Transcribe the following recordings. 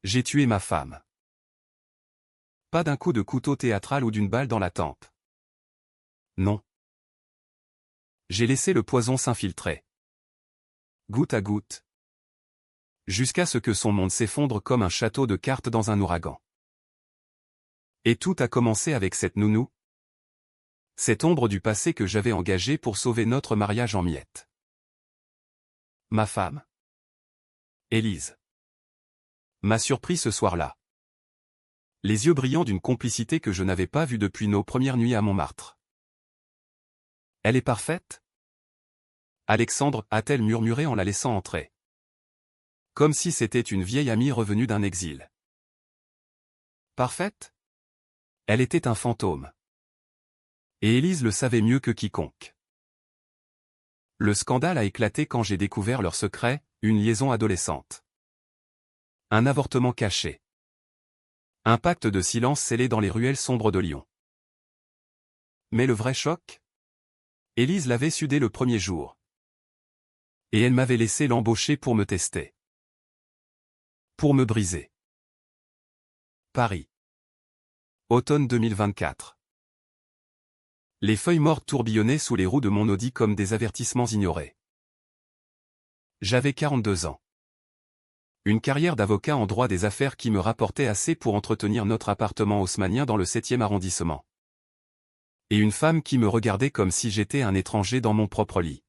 J'ai tué ma femme. Pas d'un coup de couteau théâtral ou d'une balle dans la tempe. Non. J'ai laissé le poison s'infiltrer. Goutte à goutte. Jusqu'à ce que son monde s'effondre comme un château de cartes dans un ouragan. Et tout a commencé avec cette nounou. Cette ombre du passé que j'avais engagée pour sauver notre mariage en miettes. Ma femme. Élise. M'a surpris ce soir-là. Les yeux brillants d'une complicité que je n'avais pas vue depuis nos premières nuits à Montmartre. Elle est parfaite? Alexandre, a-t-elle murmuré en la laissant entrer. Comme si c'était une vieille amie revenue d'un exil. Parfaite? Elle était un fantôme. Et Élise le savait mieux que quiconque. Le scandale a éclaté quand j'ai découvert leur secret, une liaison adolescente. Un avortement caché. Un pacte de silence scellé dans les ruelles sombres de Lyon. Mais le vrai choc? Élise l'avait su dès le premier jour. Et elle m'avait laissé l'embaucher pour me tester. Pour me briser. Paris. Automne 2024. Les feuilles mortes tourbillonnaient sous les roues de mon Audi comme des avertissements ignorés. J'avais 42 ans. Une carrière d'avocat en droit des affaires qui me rapportait assez pour entretenir notre appartement haussmannien dans le 7e arrondissement. Et une femme qui me regardait comme si j'étais un étranger dans mon propre lit.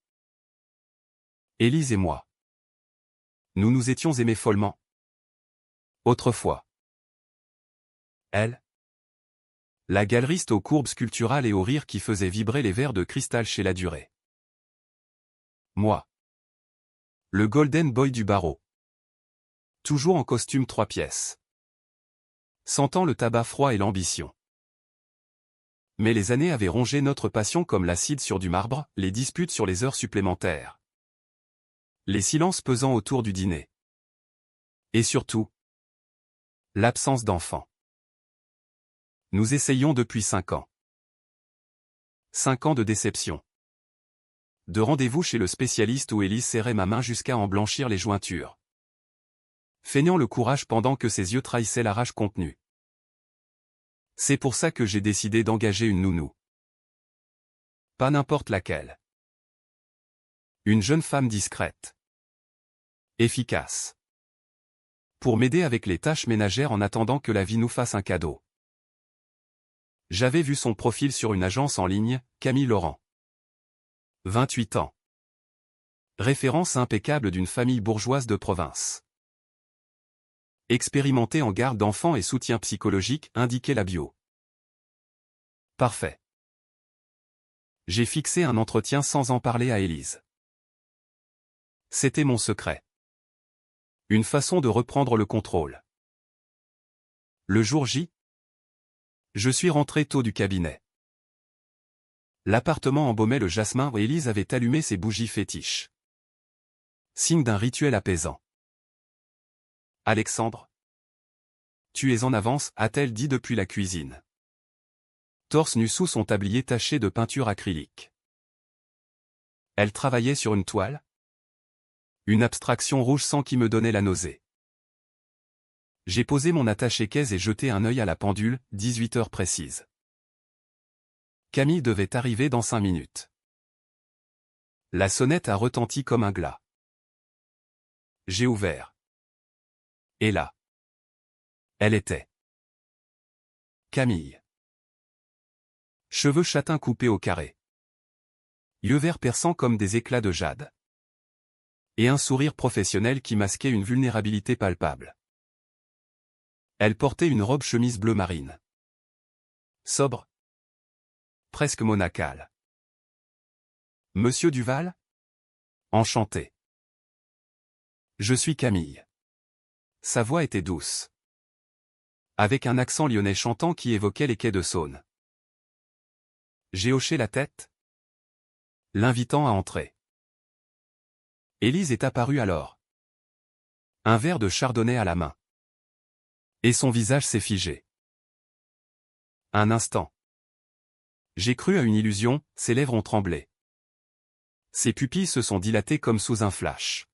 Élise et moi. Nous nous étions aimés follement. Autrefois. Elle. La galeriste aux courbes sculpturales et aux rires qui faisaient vibrer les verres de cristal chez la Durée. Moi. Le golden boy du barreau. Toujours en costume 3 pièces. Sentant le tabac froid et l'ambition. Mais les années avaient rongé notre passion comme l'acide sur du marbre, les disputes sur les heures supplémentaires. Les silences pesant autour du dîner. Et surtout, l'absence d'enfant. Nous essayons depuis 5 ans. 5 ans de déception. De rendez-vous chez le spécialiste où Élise serrait ma main jusqu'à en blanchir les jointures. Feignant le courage pendant que ses yeux trahissaient la rage contenue. C'est pour ça que j'ai décidé d'engager une nounou. Pas n'importe laquelle. Une jeune femme discrète. Efficace. Pour m'aider avec les tâches ménagères en attendant que la vie nous fasse un cadeau. J'avais vu son profil sur une agence en ligne, Camille Laurent. 28 ans. Référence impeccable d'une famille bourgeoise de province. Expérimentée en garde d'enfants et soutien psychologique, indiquait la bio. Parfait. J'ai fixé un entretien sans en parler à Élise. C'était mon secret. Une façon de reprendre le contrôle. Le jour J, je suis rentré tôt du cabinet. L'appartement embaumait le jasmin et Élise avait allumé ses bougies fétiches. Signe d'un rituel apaisant. Alexandre. Tu es en avance, a-t-elle dit depuis la cuisine. Torse nu sous son tablier taché de peinture acrylique. Elle travaillait sur une toile. Une abstraction rouge sang qui me donnait la nausée. J'ai posé mon attaché-caisse et jeté un œil à la pendule, 18 heures précises. Camille devait arriver dans 5 minutes. La sonnette a retenti comme un glas. J'ai ouvert. Et là. Elle était. Camille. Cheveux châtains coupés au carré. Yeux verts perçants comme des éclats de jade. Et un sourire professionnel qui masquait une vulnérabilité palpable. Elle portait une robe chemise bleu marine. Sobre. Presque monacale. Monsieur Duval? Enchanté. Je suis Camille. Sa voix était douce. Avec un accent lyonnais chantant qui évoquait les quais de Saône. J'ai hoché la tête, l'invitant à entrer. Élise est apparue alors. Un verre de chardonnay à la main. Et son visage s'est figé. Un instant. J'ai cru à une illusion, ses lèvres ont tremblé. Ses pupilles se sont dilatées comme sous un flash.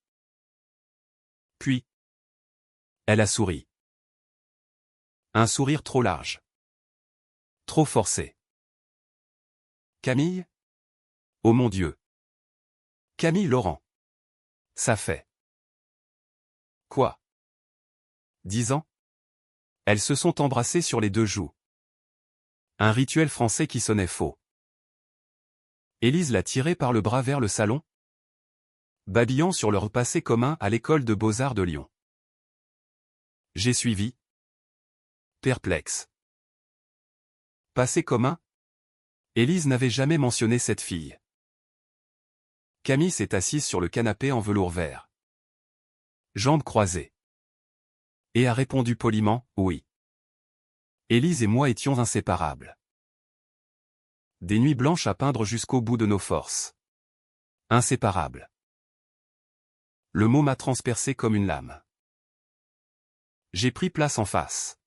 Puis, elle a souri. Un sourire trop large. Trop forcé. Camille? Oh mon Dieu. Camille Laurent. Ça fait. Quoi? 10 ans? Elles se sont embrassées sur les 2 joues. Un rituel français qui sonnait faux. Élise l'a tiré par le bras vers le salon, babillant sur leur passé commun à l'école de beaux-arts de Lyon. J'ai suivi. Perplexe. Passé commun? Élise n'avait jamais mentionné cette fille. Camille s'est assise sur le canapé en velours vert, jambes croisées, et a répondu poliment, oui. Élise et moi étions inséparables. Des nuits blanches à peindre jusqu'au bout de nos forces. Inséparables. Le mot m'a transpercé comme une lame. J'ai pris place en face,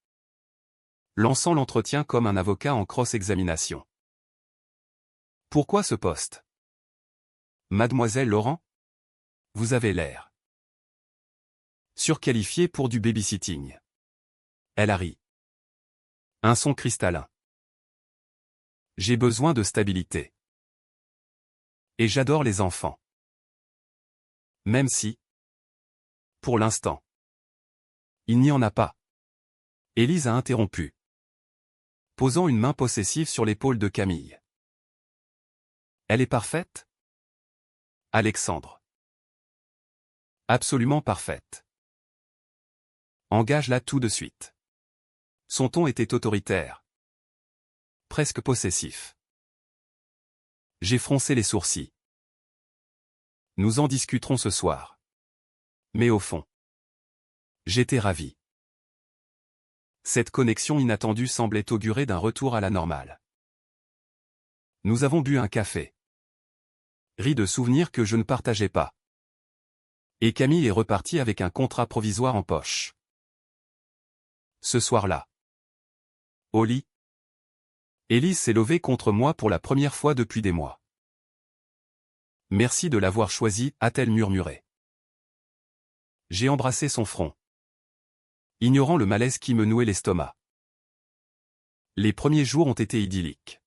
lançant l'entretien comme un avocat en cross-examination. Pourquoi ce poste? Mademoiselle Laurent? Vous avez l'air surqualifiée pour du babysitting. Elle a ri. Un son cristallin. J'ai besoin de stabilité. Et j'adore les enfants. Même si, pour l'instant, il n'y en a pas. Élise a interrompu, posant une main possessive sur l'épaule de Camille. Elle est parfaite? Alexandre. Absolument parfaite. Engage-la tout de suite. Son ton était autoritaire. Presque possessif. J'ai froncé les sourcils. Nous en discuterons ce soir. Mais au fond, j'étais ravi. Cette connexion inattendue semblait augurer d'un retour à la normale. Nous avons bu un café. Ri de souvenirs que je ne partageais pas. Et Camille est repartie avec un contrat provisoire en poche. Ce soir-là, au lit, Élise s'est levée contre moi pour la première fois depuis des mois. Merci de l'avoir choisi, a-t-elle murmuré. J'ai embrassé son front, ignorant le malaise qui me nouait l'estomac. Les premiers jours ont été idylliques.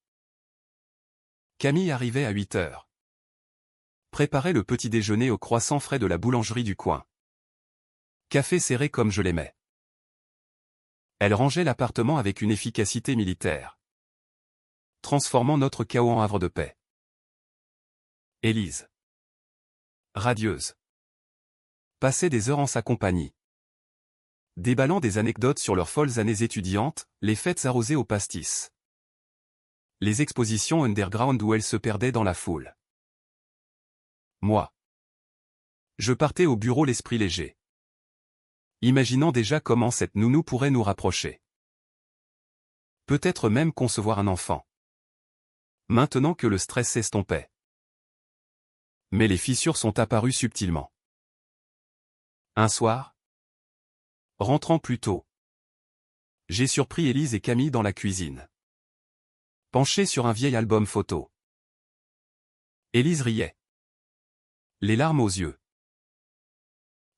Camille arrivait à 8 heures. Préparait le petit déjeuner au croissant frais de la boulangerie du coin. Café serré comme je l'aimais. Elle rangeait l'appartement avec une efficacité militaire, transformant notre chaos en havre de paix. Élise, radieuse, passait des heures en sa compagnie, déballant des anecdotes sur leurs folles années étudiantes, les fêtes arrosées au pastis, les expositions underground où elle se perdait dans la foule. Moi, je partais au bureau l'esprit léger, imaginant déjà comment cette nounou pourrait nous rapprocher. Peut-être même concevoir un enfant. Maintenant que le stress s'estompait. Mais les fissures sont apparues subtilement. Un soir, rentrant plus tôt, j'ai surpris Élise et Camille dans la cuisine, penchés sur un vieil album photo. Élise riait, les larmes aux yeux.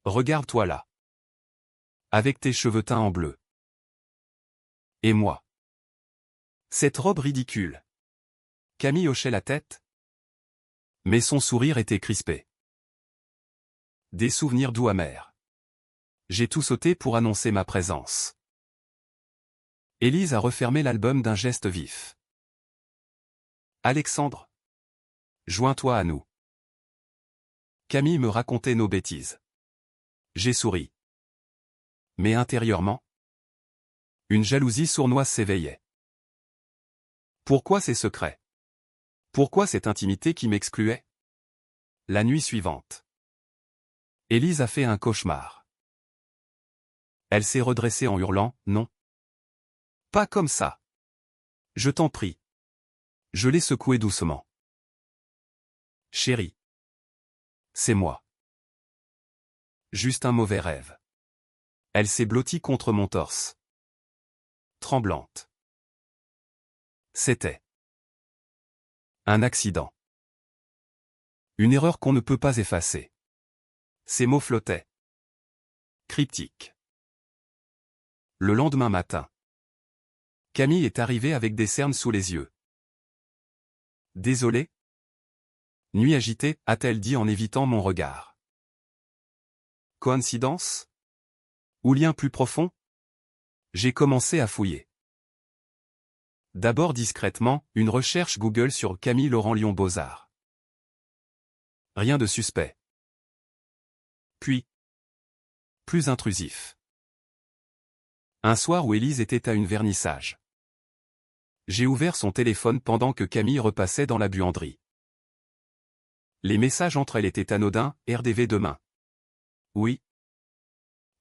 Regarde-toi là, avec tes cheveux teints en bleu. Et moi, cette robe ridicule. Camille hochait la tête, mais son sourire était crispé. Des souvenirs doux amers. J'ai tout sauté pour annoncer ma présence. Élise a refermé l'album d'un geste vif. Alexandre, joins-toi à nous. Camille me racontait nos bêtises. J'ai souri. Mais intérieurement, une jalousie sournoise s'éveillait. Pourquoi ces secrets? Pourquoi cette intimité qui m'excluait? La nuit suivante, Élise a fait un cauchemar. Elle s'est redressée en hurlant, non. Pas comme ça. Je t'en prie. Je l'ai secouée doucement. Chérie. C'est moi. Juste un mauvais rêve. Elle s'est blottie contre mon torse. Tremblante. C'était un accident. Une erreur qu'on ne peut pas effacer. Ces mots flottaient. Cryptiques. Le lendemain matin, Camille est arrivée avec des cernes sous les yeux. Désolé? Nuit agitée, a-t-elle dit en évitant mon regard. Coïncidence? Ou lien plus profond? J'ai commencé à fouiller. D'abord discrètement, une recherche Google sur Camille Laurent Lyon Beaux-Arts. Rien de suspect. Puis, plus intrusif. Un soir où Élise était à une vernissage. J'ai ouvert son téléphone pendant que Camille repassait dans la buanderie. Les messages entre elles étaient anodins, RDV demain. Oui.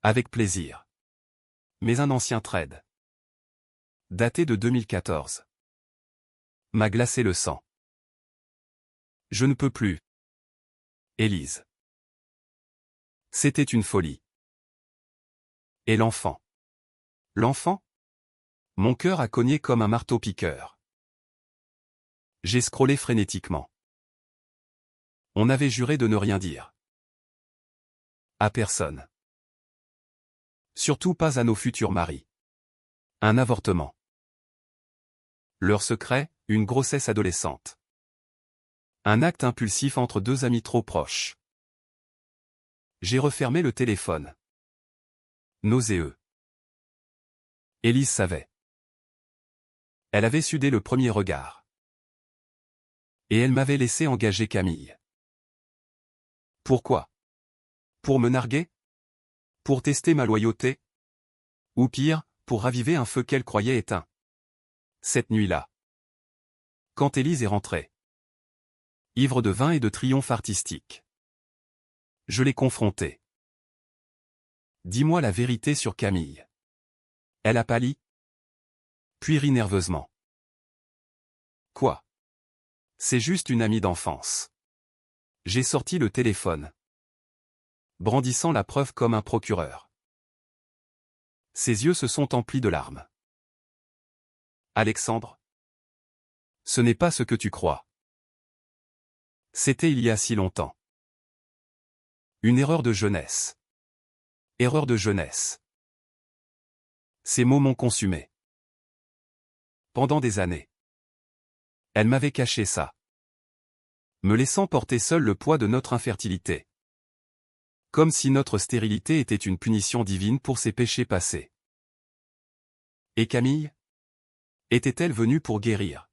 Avec plaisir. Mais un ancien thread. Daté de 2014. M'a glacé le sang. Je ne peux plus. Élise. C'était une folie. Et l'enfant? L'enfant? Mon cœur a cogné comme un marteau-piqueur. J'ai scrollé frénétiquement. On avait juré de ne rien dire. À personne. Surtout pas à nos futurs maris. Un avortement. Leur secret, une grossesse adolescente. Un acte impulsif entre deux amis trop proches. J'ai refermé le téléphone. Nauséeux. Élise savait. Elle avait su dès le premier regard. Et elle m'avait laissé engager Camille. Pourquoi? Pour me narguer? Pour tester ma loyauté? Ou pire, pour raviver un feu qu'elle croyait éteint. Cette nuit-là. Quand Élise est rentrée. Ivre de vin et de triomphe artistique. Je l'ai confrontée. Dis-moi la vérité sur Camille. Elle a pâli. Puis rit nerveusement. Quoi? C'est juste une amie d'enfance. J'ai sorti le téléphone. Brandissant la preuve comme un procureur. Ses yeux se sont emplis de larmes. Alexandre? Ce n'est pas ce que tu crois. C'était il y a si longtemps. Une erreur de jeunesse. Erreur de jeunesse. Ces mots m'ont consumé. Pendant des années. Elle m'avait caché ça. Me laissant porter seul le poids de notre infertilité. Comme si notre stérilité était une punition divine pour ses péchés passés. Et Camille? Était-elle venue pour guérir?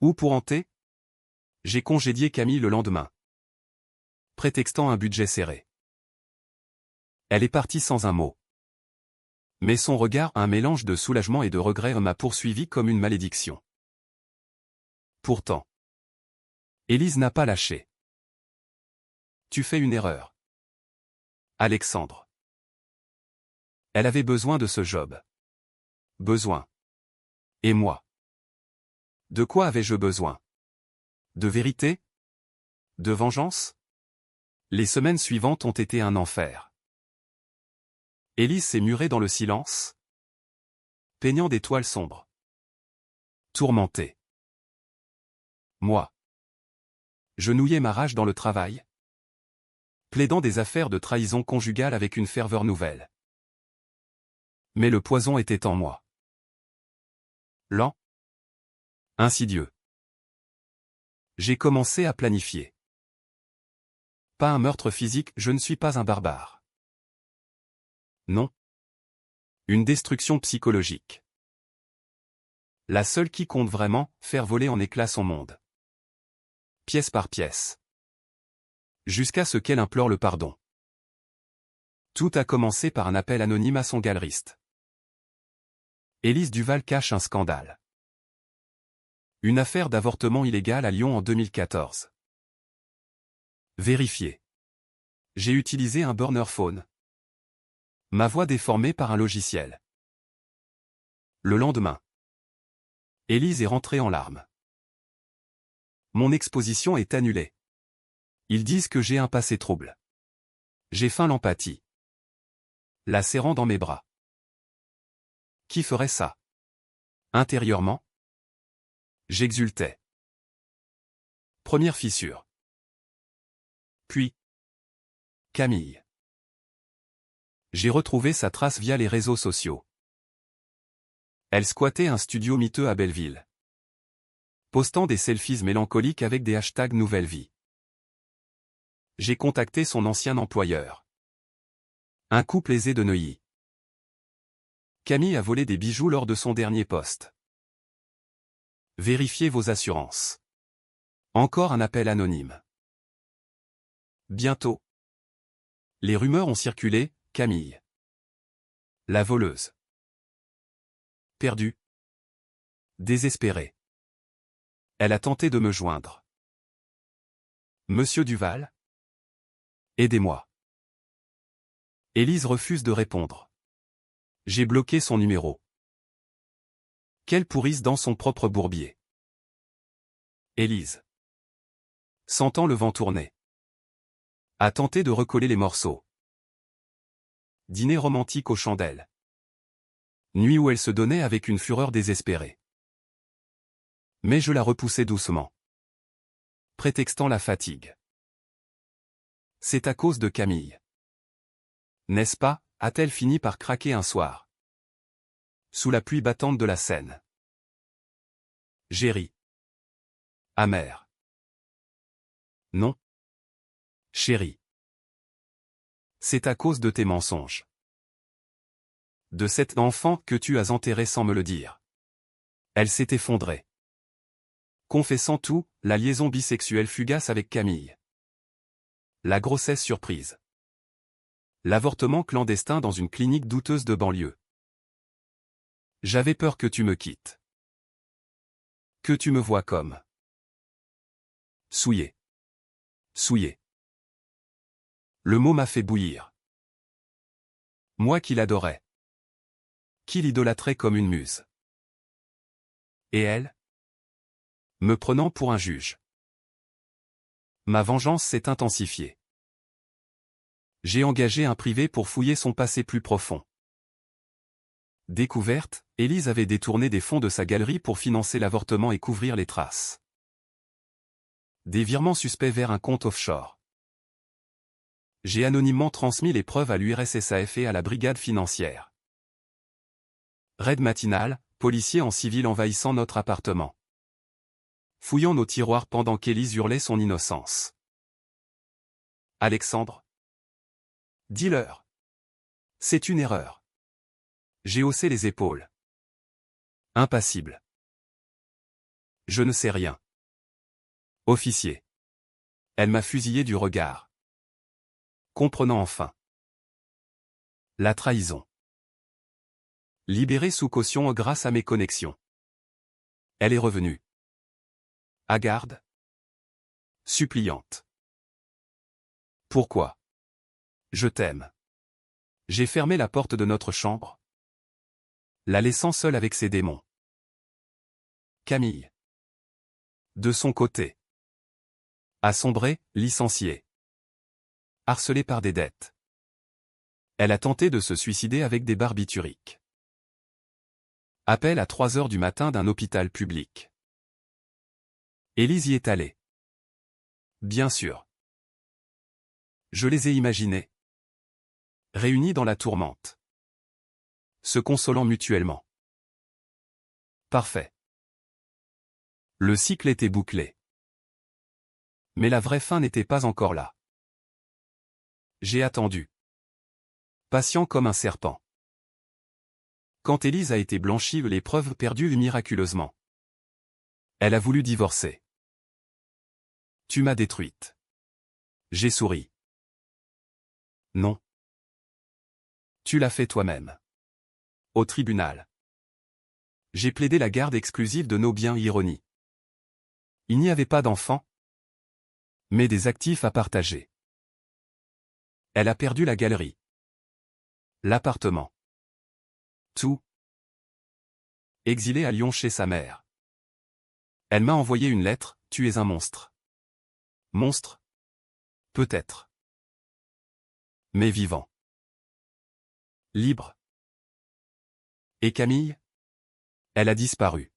Ou pour hanter? J'ai congédié Camille le lendemain. Prétextant un budget serré. Elle est partie sans un mot. Mais son regard, un mélange de soulagement et de regret, m'a poursuivi comme une malédiction. Pourtant, Élise n'a pas lâché. Tu fais une erreur. Alexandre. Elle avait besoin de ce job. Besoin. Et moi? De quoi avais-je besoin? De vérité? De vengeance? Les semaines suivantes ont été un enfer. Élise s'est murée dans le silence, peignant des toiles sombres. Tourmentée. Moi. Je nouillais ma rage dans le travail, plaidant des affaires de trahison conjugale avec une ferveur nouvelle. Mais le poison était en moi. Lent. Insidieux. J'ai commencé à planifier. Pas un meurtre physique, je ne suis pas un barbare. Non. Une destruction psychologique. La seule qui compte vraiment, faire voler en éclats son monde. Pièce par pièce. Jusqu'à ce qu'elle implore le pardon. Tout a commencé par un appel anonyme à son galeriste. Élise Duval cache un scandale. Une affaire d'avortement illégal à Lyon en 2014. Vérifié. J'ai utilisé un burner phone. Ma voix déformée par un logiciel. Le lendemain. Élise est rentrée en larmes. Mon exposition est annulée. Ils disent que j'ai un passé trouble. J'ai feint l'empathie. La serrant dans mes bras. Qui ferait ça? Intérieurement? J'exultais. Première fissure. Puis. Camille. J'ai retrouvé sa trace via les réseaux sociaux. Elle squattait un studio miteux à Belleville, postant des selfies mélancoliques avec des hashtags Nouvelle Vie. J'ai contacté son ancien employeur. Un couple aisé de Neuilly. Camille a volé des bijoux lors de son dernier poste. Vérifiez vos assurances. Encore un appel anonyme. Bientôt. Les rumeurs ont circulé, Camille. La voleuse. Perdue. Désespérée. Elle a tenté de me joindre. Monsieur Duval? Aidez-moi. Élise refuse de répondre. J'ai bloqué son numéro. Quelle pourrisse dans son propre bourbier. Élise, sentant le vent tourner, a tenté de recoller les morceaux. Dîner romantique aux chandelles. Nuit où elle se donnait avec une fureur désespérée. Mais je la repoussai doucement, prétextant la fatigue. C'est à cause de Camille. N'est-ce pas, a-t-elle fini par craquer un soir, sous la pluie battante de la Seine. J'ai ri. Amer. Non. Chérie. C'est à cause de tes mensonges. De cet enfant que tu as enterré sans me le dire. Elle s'est effondrée. Confessant tout, la liaison bisexuelle fugace avec Camille. La grossesse surprise. L'avortement clandestin dans une clinique douteuse de banlieue. J'avais peur que tu me quittes. Que tu me vois comme souillé. Souillé. Le mot m'a fait bouillir. Moi qui l'adorais. Qui l'idolâtrait comme une muse. Et elle? Me prenant pour un juge. Ma vengeance s'est intensifiée. J'ai engagé un privé pour fouiller son passé plus profond. Découverte, Élise avait détourné des fonds de sa galerie pour financer l'avortement et couvrir les traces. Des virements suspects vers un compte offshore. J'ai anonymement transmis les preuves à l'URSSAF et à la brigade financière. Raid matinal, policiers en civil envahissant notre appartement. Fouillant nos tiroirs pendant qu'Élise hurlait son innocence. Alexandre. Dis-leur. C'est une erreur. J'ai haussé les épaules. Impassible. Je ne sais rien. Officier. Elle m'a fusillé du regard. Comprenant enfin. La trahison. Libérée sous caution grâce à mes connexions. Elle est revenue. Hagarde. Suppliante. Pourquoi? Je t'aime. J'ai fermé la porte de notre chambre, la laissant seule avec ses démons. Camille. De son côté. Assombrée, licenciée. Harcelée par des dettes. Elle a tenté de se suicider avec des barbituriques. Appel à 3 heures du matin d'un hôpital public. Élise y est allée. Bien sûr. Je les ai imaginés. Réunis dans la tourmente. Se consolant mutuellement. Parfait. Le cycle était bouclé. Mais la vraie fin n'était pas encore là. J'ai attendu. Patient comme un serpent. Quand Élise a été blanchie, les preuves perdues miraculeusement. Elle a voulu divorcer. Tu m'as détruite. J'ai souri. Non. Tu l'as fait toi-même. Au tribunal. J'ai plaidé la garde exclusive de nos biens, ironie. Il n'y avait pas d'enfants, mais des actifs à partager. Elle a perdu la galerie. L'appartement. Tout. Exilée à Lyon chez sa mère. Elle m'a envoyé une lettre, tu es un monstre. Monstre? Peut-être. Mais vivant. Libre. Et Camille? Elle a disparu.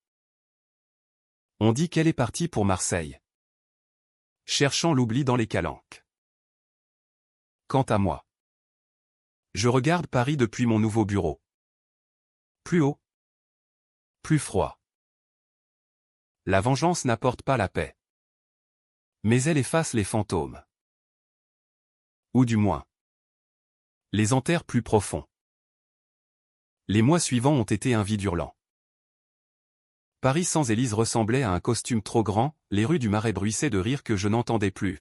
On dit qu'elle est partie pour Marseille. Cherchant l'oubli dans les calanques. Quant à moi. Je regarde Paris depuis mon nouveau bureau. Plus haut. Plus froid. La vengeance n'apporte pas la paix. Mais elle efface les fantômes. Ou du moins, les enterre plus profonds. Les mois suivants ont été invidurlents. Paris sans Élise ressemblait à un costume trop grand, les rues du Marais bruissaient de rire que je n'entendais plus.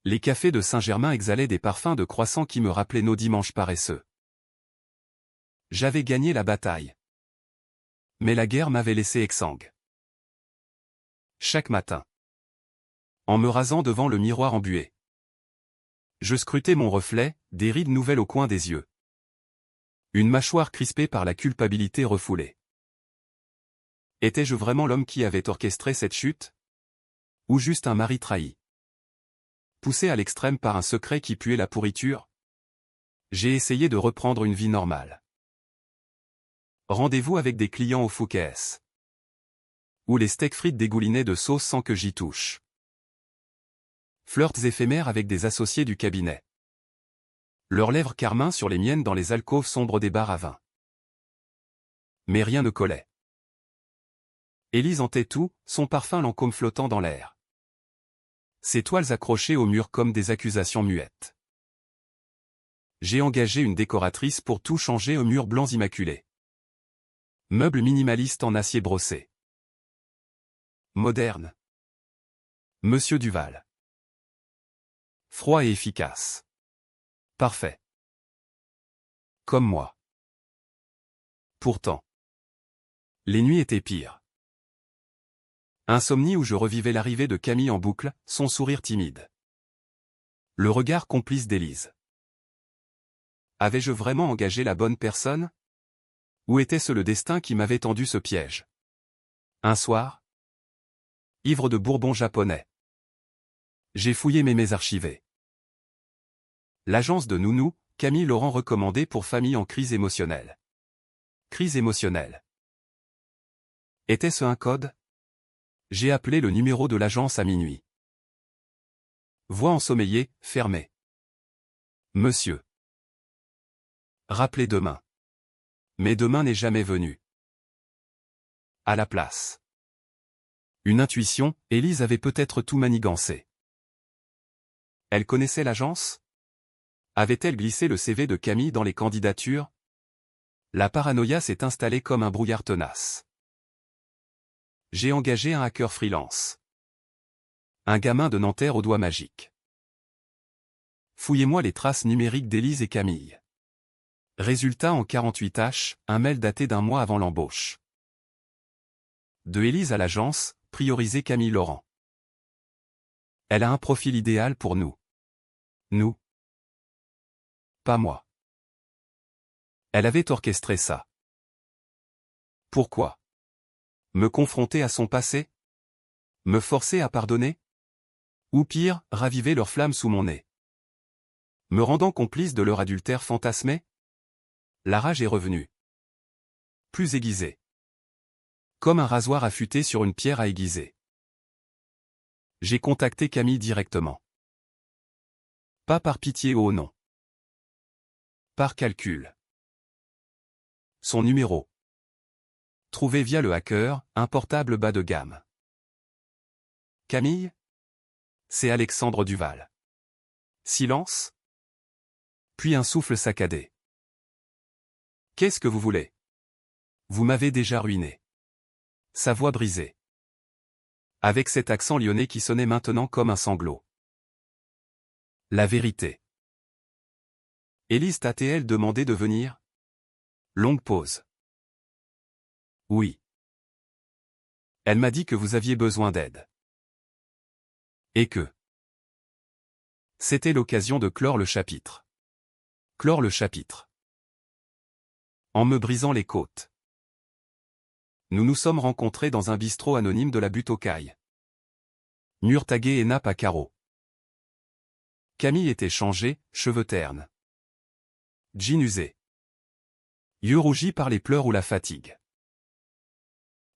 Les cafés de Saint-Germain exhalaient des parfums de croissants qui me rappelaient nos dimanches paresseux. J'avais gagné la bataille. Mais la guerre m'avait laissé exsangue. Chaque matin, en me rasant devant le miroir embué, je scrutais mon reflet, des rides nouvelles au coin des yeux. Une mâchoire crispée par la culpabilité refoulée. Étais-je vraiment l'homme qui avait orchestré cette chute? Ou juste un mari trahi? Poussé à l'extrême par un secret qui puait la pourriture? J'ai essayé de reprendre une vie normale. Rendez-vous avec des clients au Fouquet's. Où les steaks frites dégoulinaient de sauce sans que j'y touche. Flirts éphémères avec des associés du cabinet. Leurs lèvres carmin sur les miennes dans les alcôves sombres des bars à vin. Mais rien ne collait. Élise hantait tout, son parfum lancôme flottant dans l'air. Ses toiles accrochées au mur comme des accusations muettes. J'ai engagé une décoratrice pour tout changer aux murs blancs immaculés. Meubles minimalistes en acier brossé. Moderne. Monsieur Duval. Froid et efficace. Parfait. Comme moi. Pourtant, les nuits étaient pires. Insomnie où je revivais l'arrivée de Camille en boucle, son sourire timide. Le regard complice d'Élise. Avais-je vraiment engagé la bonne personne? Ou était-ce le destin qui m'avait tendu ce piège? Un soir, ivre de bourbon japonais, j'ai fouillé mes mails archivés. L'agence de nounou, Camille Laurent recommandée pour famille en crise émotionnelle. Crise émotionnelle. Était-ce un code? J'ai appelé le numéro de l'agence à minuit. Voix ensommeillée, fermée. Monsieur. Rappelez demain. Mais demain n'est jamais venu. À la place. Une intuition, Élise avait peut-être tout manigancé. Elle connaissait l'agence? Avait-elle glissé le CV de Camille dans les candidatures? La paranoïa s'est installée comme un brouillard tenace. J'ai engagé un hacker freelance. Un gamin de Nanterre aux doigts magiques. Fouillez-moi les traces numériques d'Élise et Camille. Résultat en 48H, un mail daté d'un mois avant l'embauche. De Élise à l'agence, prioriser Camille Laurent. Elle a un profil idéal pour nous. Nous. Pas moi. Elle avait orchestré ça. Pourquoi? Me confronter à son passé? Me forcer à pardonner? Ou pire, raviver leur flamme sous mon nez? Me rendant complice de leur adultère fantasmé? La rage est revenue. Plus aiguisée. Comme un rasoir affûté sur une pierre à aiguiser. J'ai contacté Camille directement. Pas par pitié ou non. Par calcul. Son numéro. Trouvé via le hacker, un portable bas de gamme. Camille? C'est Alexandre Duval. Silence? Puis un souffle saccadé. Qu'est-ce que vous voulez? Vous m'avez déjà ruiné. Sa voix brisée. Avec cet accent lyonnais qui sonnait maintenant comme un sanglot. La vérité. Élise t'a-t-elle demandé de venir? Longue pause. Oui. Elle m'a dit que vous aviez besoin d'aide. Et que c'était l'occasion de clore le chapitre. Clore le chapitre. En me brisant les côtes. Nous nous sommes rencontrés dans un bistrot anonyme de la butte aux Cailles. Mur tagué et nappe à carreaux. Camille était changée, cheveux ternes. Jean usé. Yeux rougis par les pleurs ou la fatigue.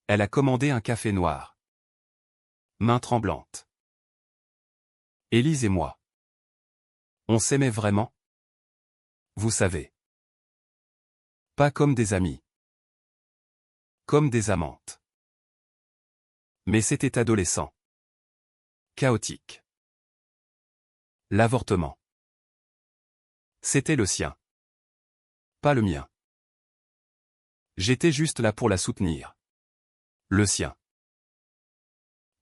Elle a commandé un café noir. Main tremblante. Élise et moi. On s'aimait vraiment? Vous savez. Pas comme des amis. Comme des amantes. Mais c'était adolescent. Chaotique. L'avortement. C'était le sien. Pas le mien. J'étais juste là pour la soutenir. Le sien.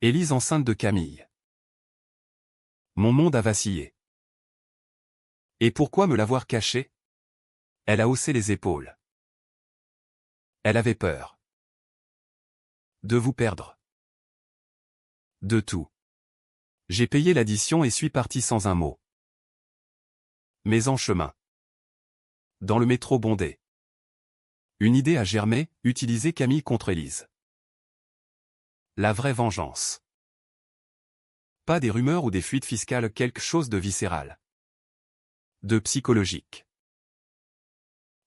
Élise enceinte de Camille. Mon monde a vacillé. Et pourquoi me l'avoir caché? Elle a haussé les épaules. Elle avait peur. De vous perdre. De tout. J'ai payé l'addition et suis parti sans un mot. Mais en chemin. Dans le métro bondé. Une idée a germé, utiliser Camille contre Élise. La vraie vengeance. Pas des rumeurs ou des fuites fiscales, quelque chose de viscéral. De psychologique.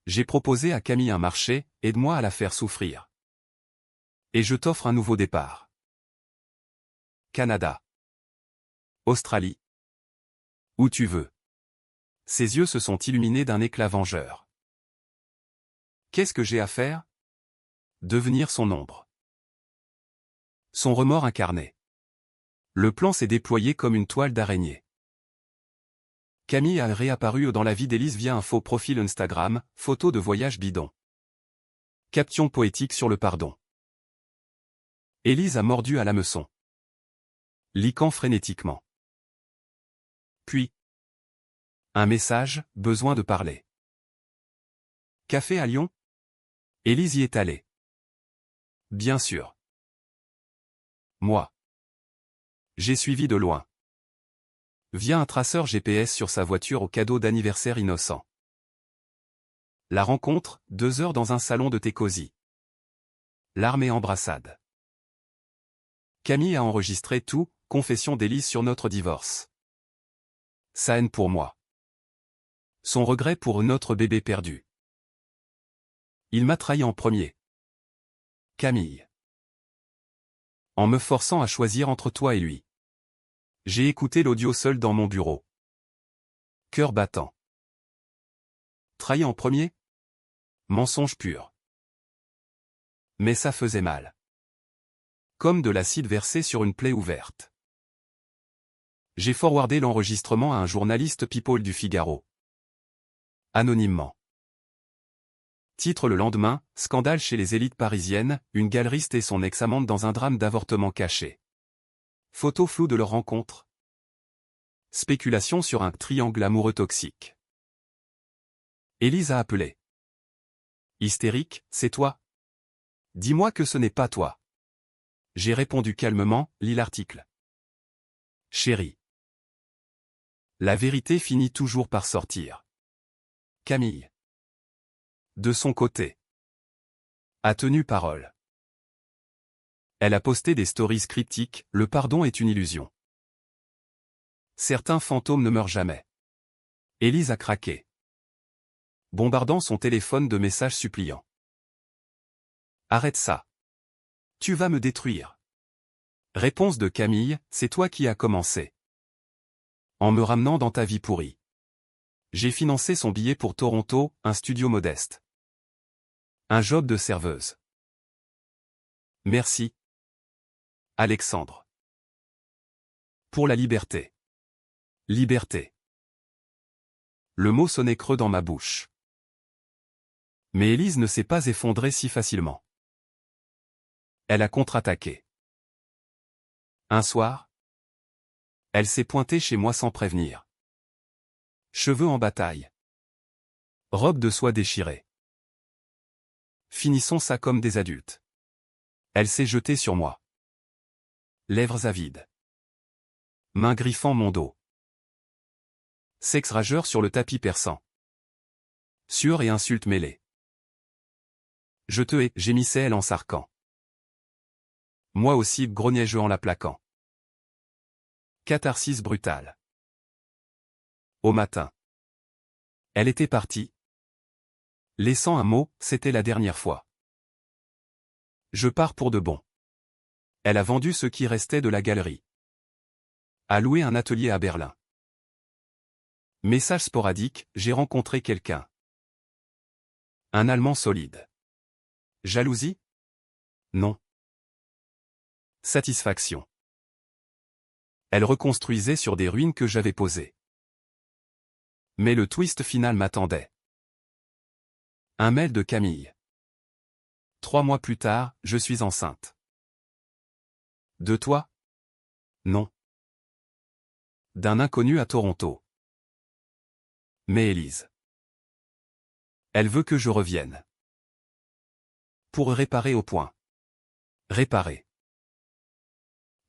J'ai proposé à Camille un marché, aide-moi à la faire souffrir. Et je t'offre un nouveau départ. Canada. Australie. Où tu veux. Ses yeux se sont illuminés d'un éclat vengeur. Qu'est-ce que j'ai à faire? Devenir son ombre. Son remords incarné. Le plan s'est déployé comme une toile d'araignée. Camille a réapparu dans la vie d'Élise via un faux profil Instagram, photo de voyage bidon. Caption poétique sur le pardon. Élise a mordu à l'hameçon. Liquant frénétiquement. Puis. Un message, besoin de parler. Café à Lyon? Élise y est allée. Bien sûr. Moi. J'ai suivi de loin. Via un traceur GPS sur sa voiture au cadeau d'anniversaire innocent. La rencontre, 2 heures dans un salon de thé cosy. Larmes et embrassades. Camille a enregistré tout, confession d'Élise sur notre divorce. Sa haine pour moi. Son regret pour notre bébé perdu. Il m'a trahi en premier. Camille. En me forçant à choisir entre toi et lui. J'ai écouté l'audio seul dans mon bureau. Cœur battant. Trahi en premier? Mensonge pur. Mais ça faisait mal. Comme de l'acide versé sur une plaie ouverte. J'ai forwardé l'enregistrement à un journaliste People du Figaro. Anonymement. Titre le lendemain, scandale chez les élites parisiennes, une galeriste et son ex-amante dans un drame d'avortement caché. Photo floue de leur rencontre. Spéculation sur un triangle amoureux toxique. Élise a appelé. Hystérique, c'est toi? Dis-moi que ce n'est pas toi. J'ai répondu calmement, lis l'article. Chérie. La vérité finit toujours par sortir. Camille. De son côté. A tenu parole. Elle a posté des stories cryptiques, le pardon est une illusion. Certains fantômes ne meurent jamais. Élise a craqué. Bombardant son téléphone de messages suppliants. Arrête ça. Tu vas me détruire. Réponse de Camille, c'est toi qui as commencé. En me ramenant dans ta vie pourrie. J'ai financé son billet pour Toronto, un studio modeste. Un job de serveuse. Merci. Alexandre. Pour la liberté. Liberté. Le mot sonnait creux dans ma bouche. Mais Élise ne s'est pas effondrée si facilement. Elle a contre-attaqué. Un soir, elle s'est pointée chez moi sans prévenir. Cheveux en bataille. Robe de soie déchirée. Finissons ça comme des adultes. Elle s'est jetée sur moi. Lèvres avides. Mains griffant mon dos. Sexe rageur sur le tapis perçant. Sueur et insultes mêlées. Je te hais, gémissait-elle en s'arquant. Moi aussi, grognais-je en la plaquant. Catharsis brutale. Au matin. Elle était partie. Laissant un mot, c'était la dernière fois. Je pars pour de bon. Elle a vendu ce qui restait de la galerie. A loué un atelier à Berlin. Message sporadique, j'ai rencontré quelqu'un. Un Allemand solide. Jalousie? Non. Satisfaction. Elle reconstruisait sur des ruines que j'avais posées. Mais le twist final m'attendait. Un mail de Camille. 3 mois plus tard, je suis enceinte. De toi? Non. D'un inconnu à Toronto. Mais Élise. Elle veut que je revienne. Pour réparer au point. Réparer.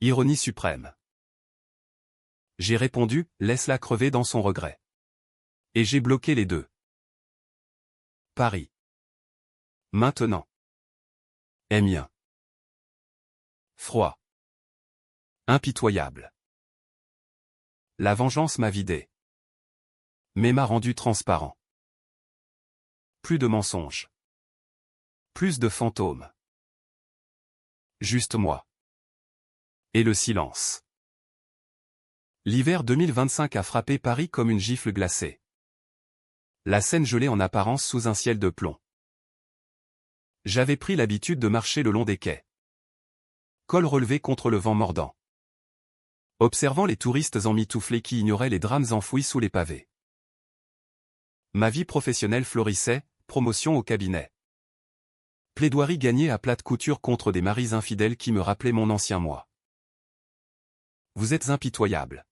Ironie suprême. J'ai répondu, laisse-la crever dans son regret. Et j'ai bloqué les deux. Paris. Maintenant. Amiens. Froid. Impitoyable. La vengeance m'a vidé. Mais m'a rendu transparent. Plus de mensonges. Plus de fantômes. Juste moi. Et le silence. L'hiver 2025 a frappé Paris comme une gifle glacée. La Seine gelée en apparence sous un ciel de plomb. J'avais pris l'habitude de marcher le long des quais. Col relevé contre le vent mordant. Observant les touristes emmitouflés qui ignoraient les drames enfouis sous les pavés. Ma vie professionnelle florissait, promotion au cabinet. Plaidoirie gagnée à plate couture contre des maris infidèles qui me rappelaient mon ancien moi. Vous êtes impitoyable.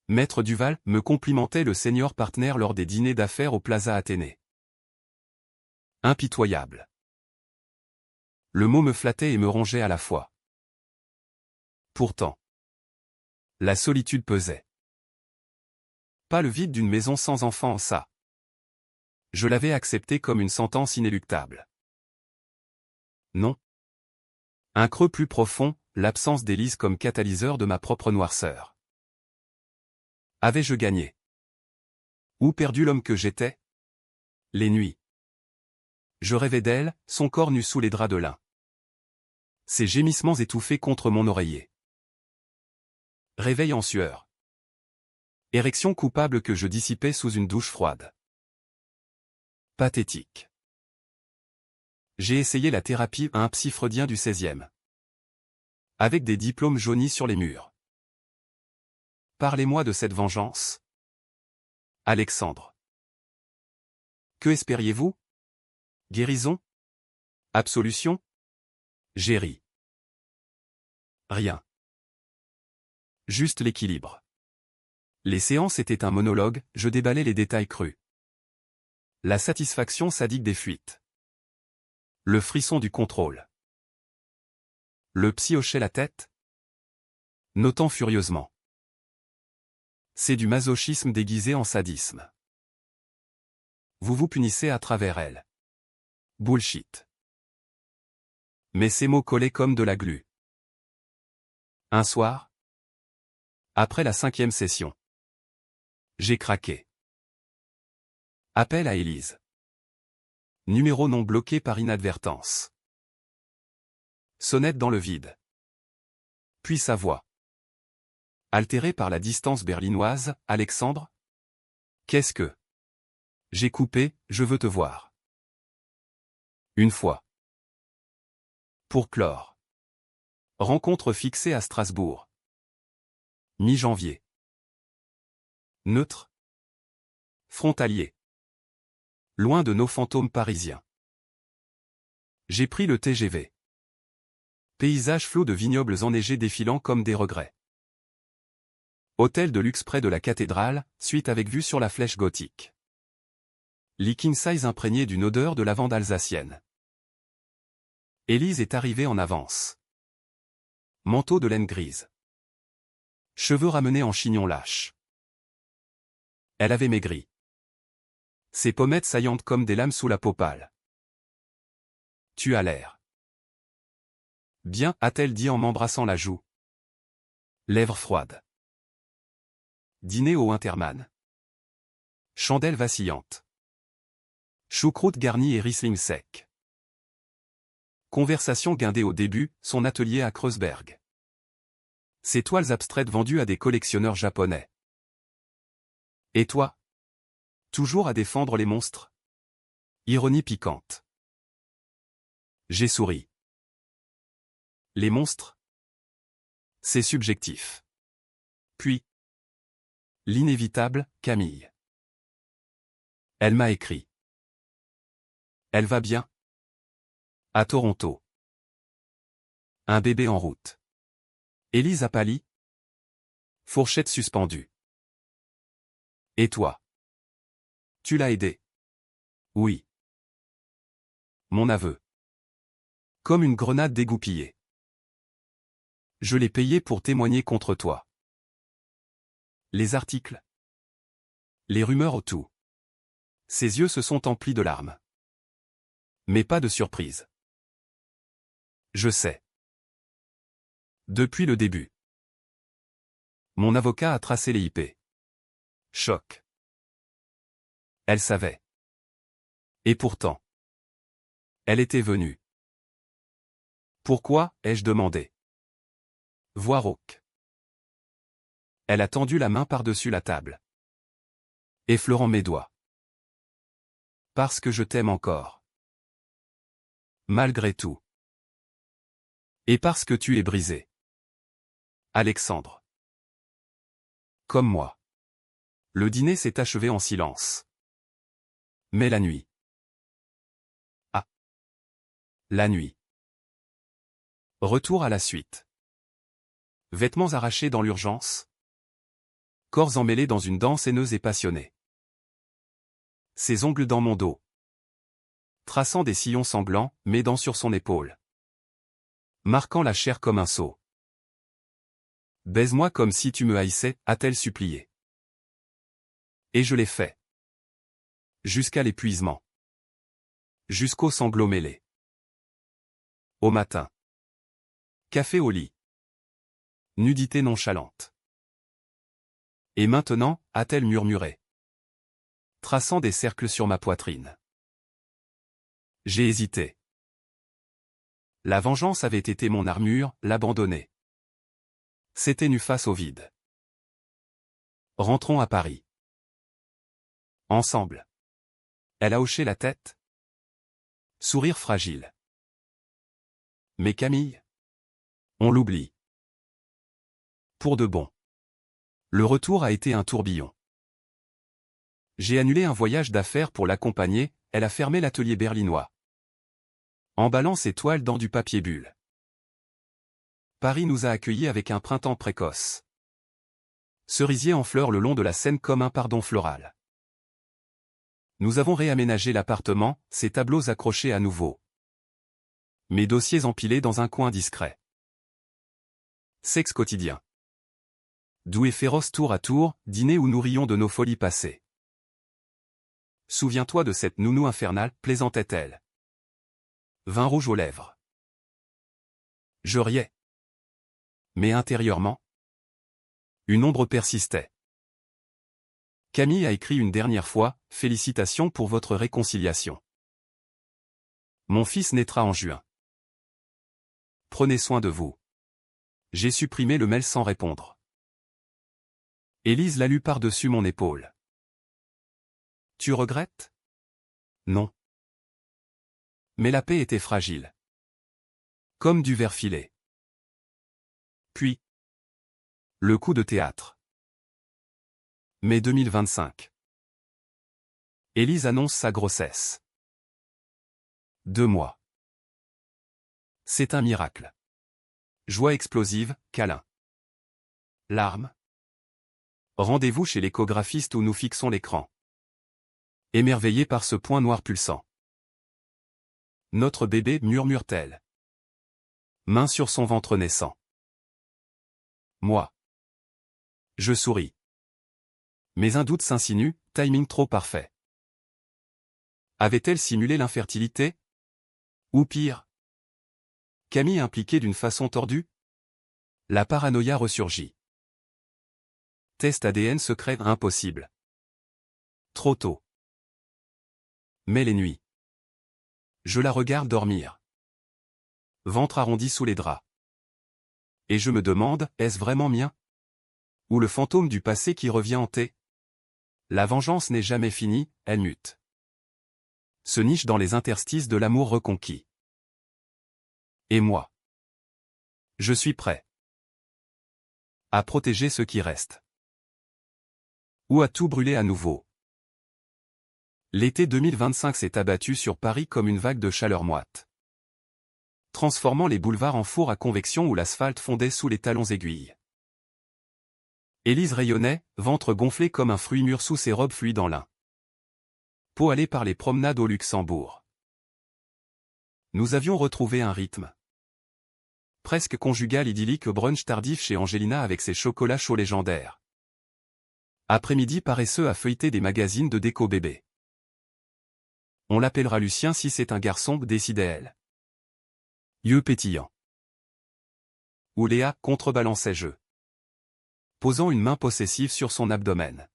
Maître Duval me complimentait le senior partner lors des dîners d'affaires au Plaza Athénée. Impitoyable. Le mot me flattait et me rongeait à la fois. Pourtant. La solitude pesait. Pas le vide d'une maison sans enfants, ça. Je l'avais accepté comme une sentence inéluctable. Non. Un creux plus profond, l'absence d'Élise comme catalyseur de ma propre noirceur. Avais-je gagné? Ou perdu l'homme que j'étais? Les nuits. Je rêvais d'elle, son corps nu sous les draps de lin. Ses gémissements étouffés contre mon oreiller. Réveil en sueur. Érection coupable que je dissipais sous une douche froide. Pathétique. J'ai essayé la thérapie à un psy freudien du 16e. Avec des diplômes jaunis sur les murs. Parlez-moi de cette vengeance. Alexandre. Que espériez-vous? Guérison? Absolution? J'ai ri. Rien. Juste l'équilibre. Les séances étaient un monologue, je déballais les détails crus. La satisfaction sadique des fuites. Le frisson du contrôle. Le psy hochait la tête, notant furieusement. C'est du masochisme déguisé en sadisme. Vous vous punissez à travers elle. Bullshit. Mais ces mots collaient comme de la glu. Un soir, après la 5e session, j'ai craqué. Appel à Élise. Numéro non bloqué par inadvertance. Sonnette dans le vide. Puis sa voix. Altérée par la distance berlinoise, Alexandre? Qu'est-ce que? J'ai coupé, je veux te voir. Une fois. Pour clore. Rencontre fixée à Strasbourg. Mi-janvier. Neutre. Frontalier. Loin de nos fantômes parisiens. J'ai pris le TGV. Paysage flot de vignobles enneigés défilant comme des regrets. Hôtel de luxe près de la cathédrale, suite avec vue sur la flèche gothique. Lit king size imprégné d'une odeur de lavande alsacienne. Élise est arrivée en avance. Manteau de laine grise. Cheveux ramenés en chignon lâche. Elle avait maigri. Ses pommettes saillantes comme des lames sous la peau pâle. Tu as l'air. Bien, a-t-elle dit en m'embrassant la joue. Lèvres froides. Dîner au Wintermann. Chandelle vacillante. Choucroute garnie et Riesling sec. Conversation guindée au début, son atelier à Kreuzberg. Ces toiles abstraites vendues à des collectionneurs japonais. Et toi? Toujours à défendre les monstres? Ironie piquante. J'ai souri. Les monstres? C'est subjectif. Puis. L'inévitable, Camille. Elle m'a écrit. Elle va bien? À Toronto. Un bébé en route. Élise a pâli. Fourchette suspendue. Et toi? Tu l'as aidé? Oui. Mon aveu. Comme une grenade dégoupillée. Je l'ai payé pour témoigner contre toi. Les articles. Les rumeurs autour. Ses yeux se sont emplis de larmes. Mais pas de surprise. Je sais. Depuis le début. Mon avocat a tracé les IP. Choc. Elle savait. Et pourtant. Elle était venue. Pourquoi, ai-je demandé. Voir Rauque. Elle a tendu la main par-dessus la table. Effleurant mes doigts. Parce que je t'aime encore. Malgré tout. Et parce que tu es brisé. Alexandre. Comme moi. Le dîner s'est achevé en silence. Mais la nuit. Ah. La nuit. Retour à la suite. Vêtements arrachés dans l'urgence. Corps emmêlés dans une danse haineuse et passionnée. Ses ongles dans mon dos. Traçant des sillons sanglants, mes dents sur son épaule. Marquant la chair comme un sceau. Baise-moi comme si tu me haïssais, a-t-elle supplié. Et je l'ai fait. Jusqu'à l'épuisement. Jusqu'aux sanglots mêlés. Au matin. Café au lit. Nudité nonchalante. Et maintenant, a-t-elle murmuré. Traçant des cercles sur ma poitrine. J'ai hésité. La vengeance avait été mon armure, l'abandonner. C'était nu face au vide. Rentrons à Paris. Ensemble. Elle a hoché la tête. Sourire fragile. Mais Camille? On l'oublie. Pour de bon. Le retour a été un tourbillon. J'ai annulé un voyage d'affaires pour l'accompagner, elle a fermé l'atelier berlinois. Emballant ses toiles dans du papier bulle. Paris nous a accueillis avec un printemps précoce. Cerisier en fleurs le long de la Seine comme un pardon floral. Nous avons réaménagé l'appartement, ses tableaux accrochés à nouveau. Mes dossiers empilés dans un coin discret. Sexe quotidien. Doux et féroce tour à tour, dîner où nous rions de nos folies passées. Souviens-toi de cette nounou infernale, plaisantait-elle. Vin rouge aux lèvres. Je riais. Mais intérieurement, une ombre persistait. Camille a écrit une dernière fois, « Félicitations pour votre réconciliation. Mon fils naîtra en juin. Prenez soin de vous. » J'ai supprimé le mail sans répondre. Élise l'a lu par-dessus mon épaule. Tu regrettes? Non. Mais la paix était fragile. Comme du verre filé. Puis. Le coup de théâtre. Mai 2025. Élise annonce sa grossesse. 2 mois. C'est un miracle. Joie explosive, câlin. Larmes. Rendez-vous chez l'échographiste où nous fixons l'écran. Émerveillé par ce point noir pulsant. Notre bébé, murmure-t-elle. Main sur son ventre naissant. Moi. Je souris. Mais un doute s'insinue, timing trop parfait. Avait-elle simulé l'infertilité? Ou pire? Camille impliquée d'une façon tordue? La paranoïa ressurgit. Test ADN secret impossible. Trop tôt. Mais les nuits. Je la regarde dormir. Ventre arrondi sous les draps. Et je me demande, est-ce vraiment mien? Ou le fantôme du passé qui revient hanter? La vengeance n'est jamais finie, elle mute. Se niche dans les interstices de l'amour reconquis. Et moi? Je suis prêt à protéger ce qui reste. Ou à tout brûler à nouveau. L'été 2025 s'est abattu sur Paris comme une vague de chaleur moite, transformant les boulevards en fours à convection où l'asphalte fondait sous les talons aiguilles. Élise rayonnait, ventre gonflé comme un fruit mûr sous ses robes fluides en lin. Peau allée par les promenades au Luxembourg. Nous avions retrouvé un rythme presque conjugal idyllique au brunch tardif chez Angelina avec ses chocolats chauds légendaires. Après-midi paresseux à feuilleter des magazines de déco bébé. On l'appellera Lucien si c'est un garçon, décidait elle. Yeux pétillants. Où Léa contrebalançait jeu, posant une main possessive sur son abdomen.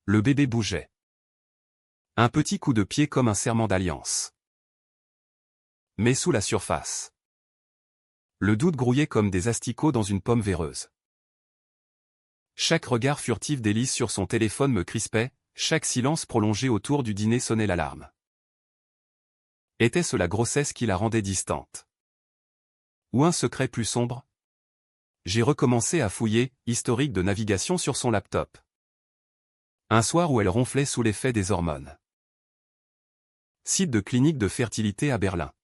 Le bébé bougeait. Un petit coup de pied comme un serment d'alliance. Mais sous la surface, le doute grouillait comme des asticots dans une pomme véreuse. Chaque regard furtif d'Élise sur son téléphone me crispait, chaque silence prolongé autour du dîner sonnait l'alarme. Était-ce la grossesse qui la rendait distante? Ou un secret plus sombre? J'ai recommencé à fouiller, historique de navigation sur son laptop. Un soir où elle ronflait sous l'effet des hormones. Site de clinique de fertilité à Berlin.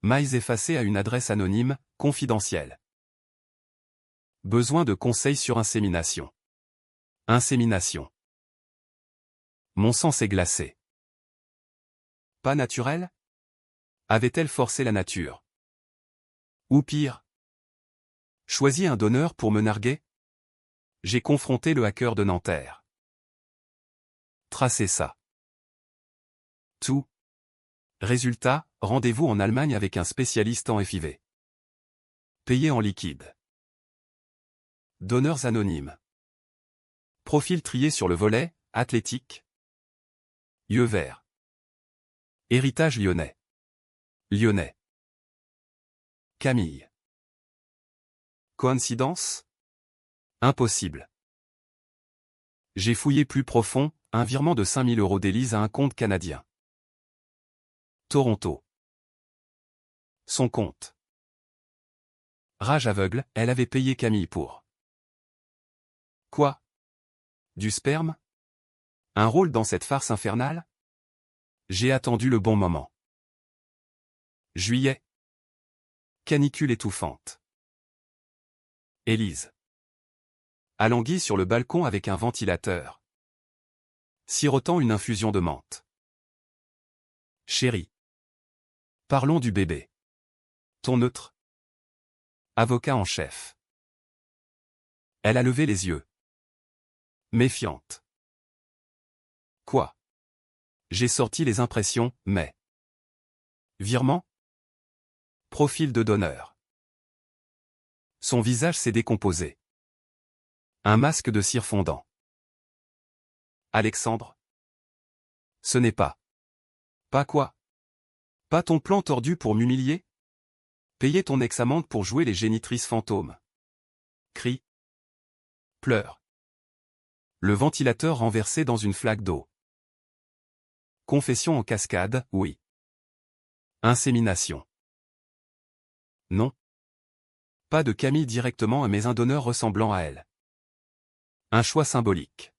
Mails effacés à une adresse anonyme, confidentielle. Besoin de conseils sur insémination. Insémination. Mon sang s'est glacé. Pas naturel? Avait-elle forcé la nature? Ou pire? Choisi un donneur pour me narguer? J'ai confronté le hacker de Nanterre. Tracé ça. Tout. Résultat, rendez-vous en Allemagne avec un spécialiste en FIV. Payé en liquide. Donneurs anonymes. Profil trié sur le volet, athlétique. Yeux verts. Héritage lyonnais. Lyonnais. Camille. Coïncidence? Impossible. J'ai fouillé plus profond, un virement de 5 000 € d'Élise à un compte canadien. Toronto. Son compte. Rage aveugle, elle avait payé Camille pour. Quoi? Du sperme? Un rôle dans cette farce infernale? J'ai attendu le bon moment. Juillet. Canicule étouffante. Élise. Alanguie sur le balcon avec un ventilateur. Sirotant une infusion de menthe. Chérie. Parlons du bébé. Ton neutre. Avocat en chef. Elle a levé les yeux. Méfiante. Quoi? J'ai sorti les impressions, mais... Virement? Profil de donneur. Son visage s'est décomposé. Un masque de cire fondant. Alexandre? Ce n'est pas. Pas quoi? Pas ton plan tordu pour m'humilier? Payer ton ex-amante pour jouer les génitrices fantômes. Cri. Pleure. Le ventilateur renversé dans une flaque d'eau. Confession en cascade, oui. Insémination. Non. Pas de Camille directement mais un donneur ressemblant à elle. Un choix symbolique.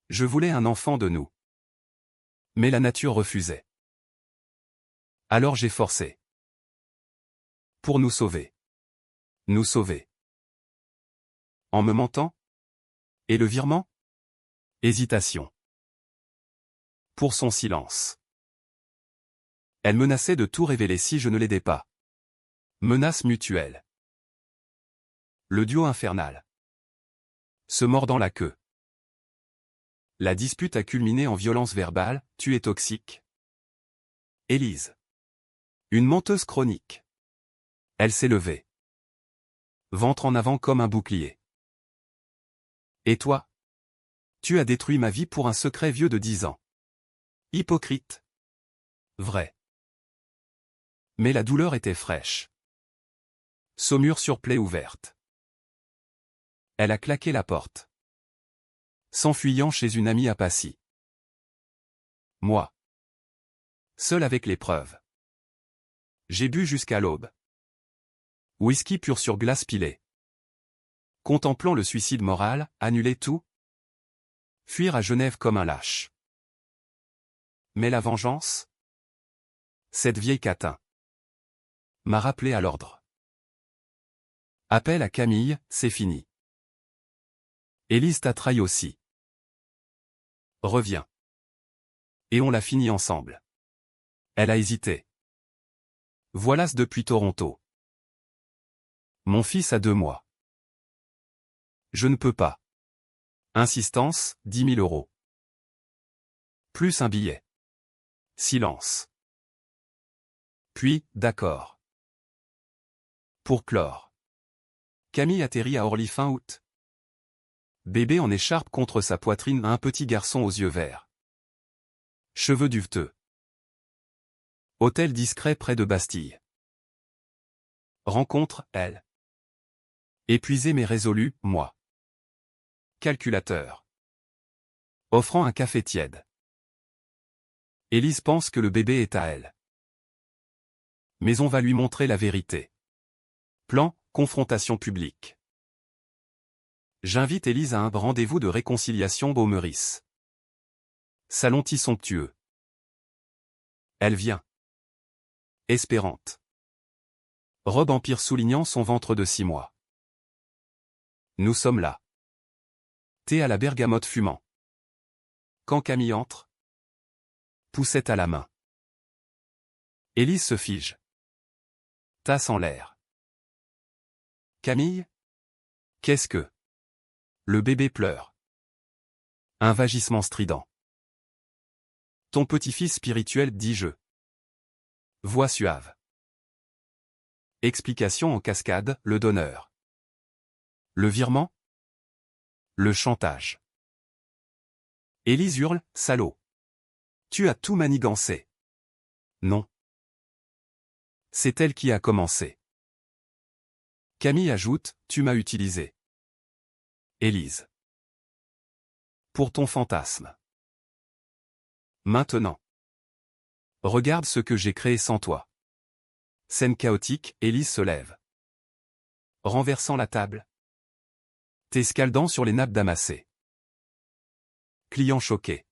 Je voulais un enfant de nous. Mais la nature refusait. Alors j'ai forcé. Pour nous sauver. Nous sauver. En me mentant? Et le virement? Hésitation. Pour son silence. Elle menaçait de tout révéler si je ne l'aidais pas. Menace mutuelle. Le duo infernal. Se mordant la queue. La dispute a culminé en violence verbale, tu es toxique. Élise. Une menteuse chronique. Elle s'est levée. Ventre en avant comme un bouclier. Et toi? Tu as détruit ma vie pour un secret vieux de 10 ans. Hypocrite. Vrai. Mais la douleur était fraîche. Saumure sur plaie ouverte. Elle a claqué la porte. S'enfuyant chez une amie à Passy. Moi. Seul avec les preuves. J'ai bu jusqu'à l'aube. Whisky pur sur glace pilée. Contemplant le suicide moral, annuler tout? Fuir à Genève comme un lâche. Mais la vengeance? Cette vieille catin m'a rappelé à l'ordre. Appel à Camille, c'est fini. Élise t'a trahi aussi. Reviens. Et on l'a fini ensemble. Elle a hésité. Voilà ce depuis Toronto. Mon fils a 2 mois. Je ne peux pas. Insistance, 10 000 euros. Plus un billet. Silence. Puis, d'accord. Pour clore. Camille atterrit à Orly fin août. Bébé en écharpe contre sa poitrine, un petit garçon aux yeux verts. Cheveux duveteux. Hôtel discret près de Bastille. Rencontre, elle. Épuisé mais résolu, moi. Calculateur. Offrant un café tiède. Élise pense que le bébé est à elle. Mais on va lui montrer la vérité. Plan, confrontation publique. J'invite Élise à un rendez-vous de réconciliation Beaumeris. Salon somptueux. Elle vient. Espérante. Robe empire soulignant son ventre de 6 mois. Nous sommes là. Thé à la bergamote fumant. Quand Camille entre. Poussette à la main. Élise se fige. Tasse en l'air. Camille? Qu'est-ce que? Le bébé pleure. Un vagissement strident. Ton petit-fils spirituel dit je. Voix suave. Explication en cascade, le donneur. Le virement? Le chantage. Élise hurle, salaud. Tu as tout manigancé. Non. C'est elle qui a commencé. Camille ajoute, tu m'as utilisé. Élise. Pour ton fantasme. Maintenant. Regarde ce que j'ai créé sans toi. Scène chaotique, Élise se lève. Renversant la table. T'escaldant sur les nappes damassées. Client choqué.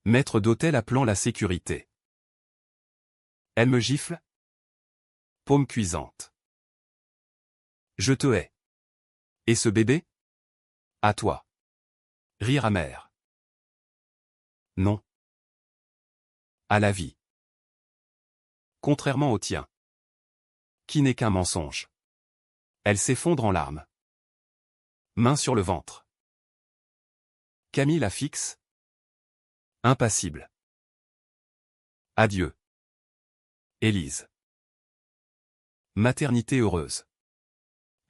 Maître d'hôtel appelant la sécurité. Elle me gifle. Paume cuisante. Je te hais. Et ce bébé? À toi. Rire amer. Non. À la vie. Contrairement au tien. Qui n'est qu'un mensonge. Elle s'effondre en larmes. Main sur le ventre. Camille la fixe. Impassible. Adieu. Élise. Maternité heureuse.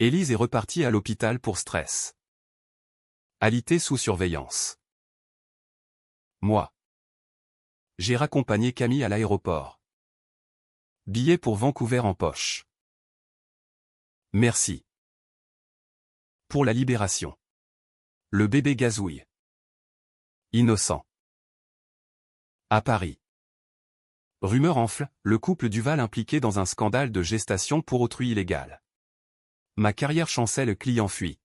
Élise est repartie à l'hôpital pour stress. Alité sous surveillance. Moi. J'ai raccompagné Camille à l'aéroport. Billet pour Vancouver en poche. Merci. Pour la libération. Le bébé gazouille. Innocent. À Paris. Rumeur enfle, le couple Duval impliqué dans un scandale de gestation pour autrui illégal. Ma carrière chancelle, client fuit.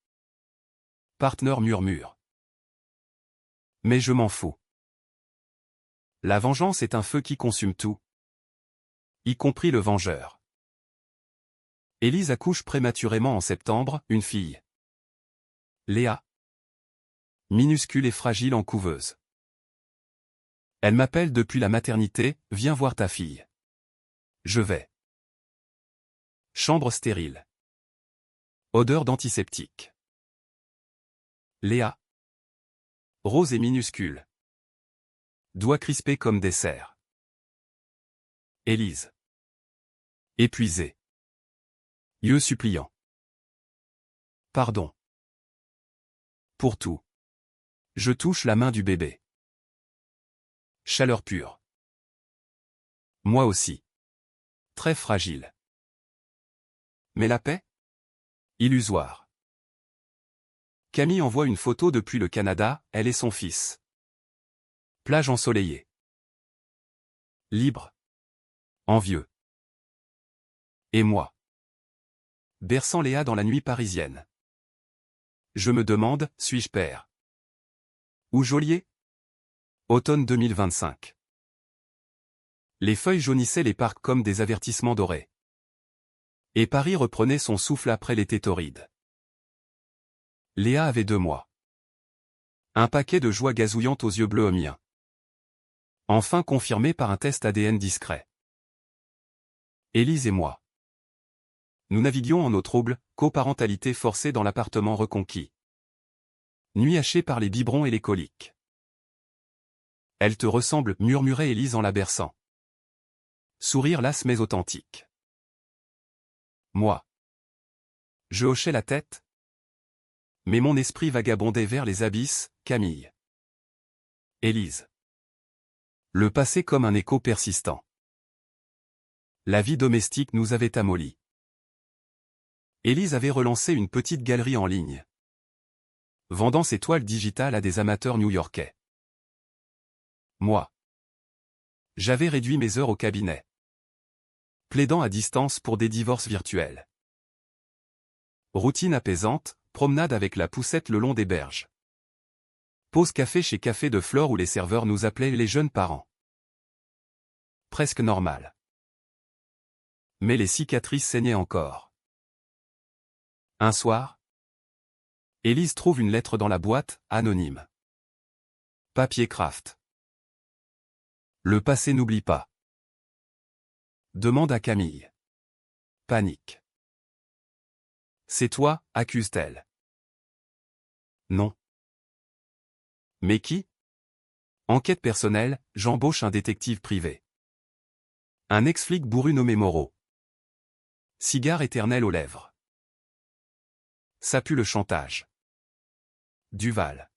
Partner murmure. Mais je m'en fous. La vengeance est un feu qui consume tout. Y compris le vengeur. Élise accouche prématurément en septembre, une fille. Léa. Minuscule et fragile en couveuse. Elle m'appelle depuis la maternité, viens voir ta fille. Je vais. Chambre stérile. Odeur d'antiseptique. Léa. Rose et minuscule. Doigts crispés comme des cerfs. Élise. Épuisée. Yeux suppliants. Pardon. Pour tout. Je touche la main du bébé. Chaleur pure. Moi aussi. Très fragile. Mais la paix? Illusoire. Camille envoie une photo depuis le Canada, elle et son fils. Plage ensoleillée. « Libre. Envieux. Et moi. berçant Léa dans la nuit parisienne. Je me demande, suis-je père? Ou geôlier? Automne 2025. Les feuilles jaunissaient les parcs comme des avertissements dorés. Et Paris reprenait son souffle après l'été torride. Léa avait 2 mois. Un paquet de joie gazouillante aux yeux bleus miens. Enfin confirmé par un test ADN discret. Élise et moi. Nous naviguions en eau trouble, coparentalité forcée dans l'appartement reconquis. Nuit hachée par les biberons et les coliques. Elle te ressemble, murmurait Élise en la berçant. Sourire las mais authentique. Moi. Je hochais la tête. Mais mon esprit vagabondait vers les abysses, Camille. Élise. Le passé comme un écho persistant. La vie domestique nous avait amollis. Élise avait relancé une petite galerie en ligne, vendant ses toiles digitales à des amateurs new-yorkais. Moi. J'avais réduit mes heures au cabinet, plaidant à distance pour des divorces virtuels. Routine apaisante, promenade avec la poussette le long des berges. Pause café chez Café de Flore où les serveurs nous appelaient les jeunes parents. Presque normal. Mais les cicatrices saignaient encore. Un soir, Élise trouve une lettre dans la boîte, anonyme. Papier craft. Le passé n'oublie pas. Demande à Camille. Panique. C'est toi, accuse-t-elle. Non. Mais qui? Enquête personnelle, j'embauche un détective privé. Un ex-flic bourru nommé Moreau. Cigare éternel aux lèvres. Ça pue le chantage. Duval.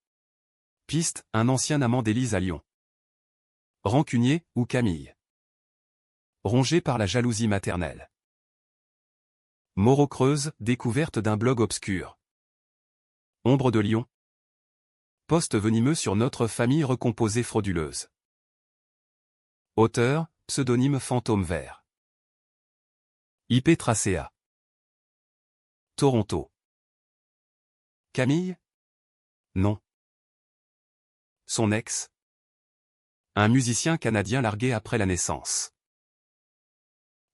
Piste, un ancien amant d'Élise à Lyon. Rancunier, ou Camille. Rongé par la jalousie maternelle. Moreau creuse, découverte d'un blog obscur. Ombre de Lyon. Poste venimeux sur notre famille recomposée frauduleuse. Auteur, pseudonyme Fantôme Vert. IP tracé à Toronto. Camille? Non. Son ex? Un musicien canadien largué après la naissance.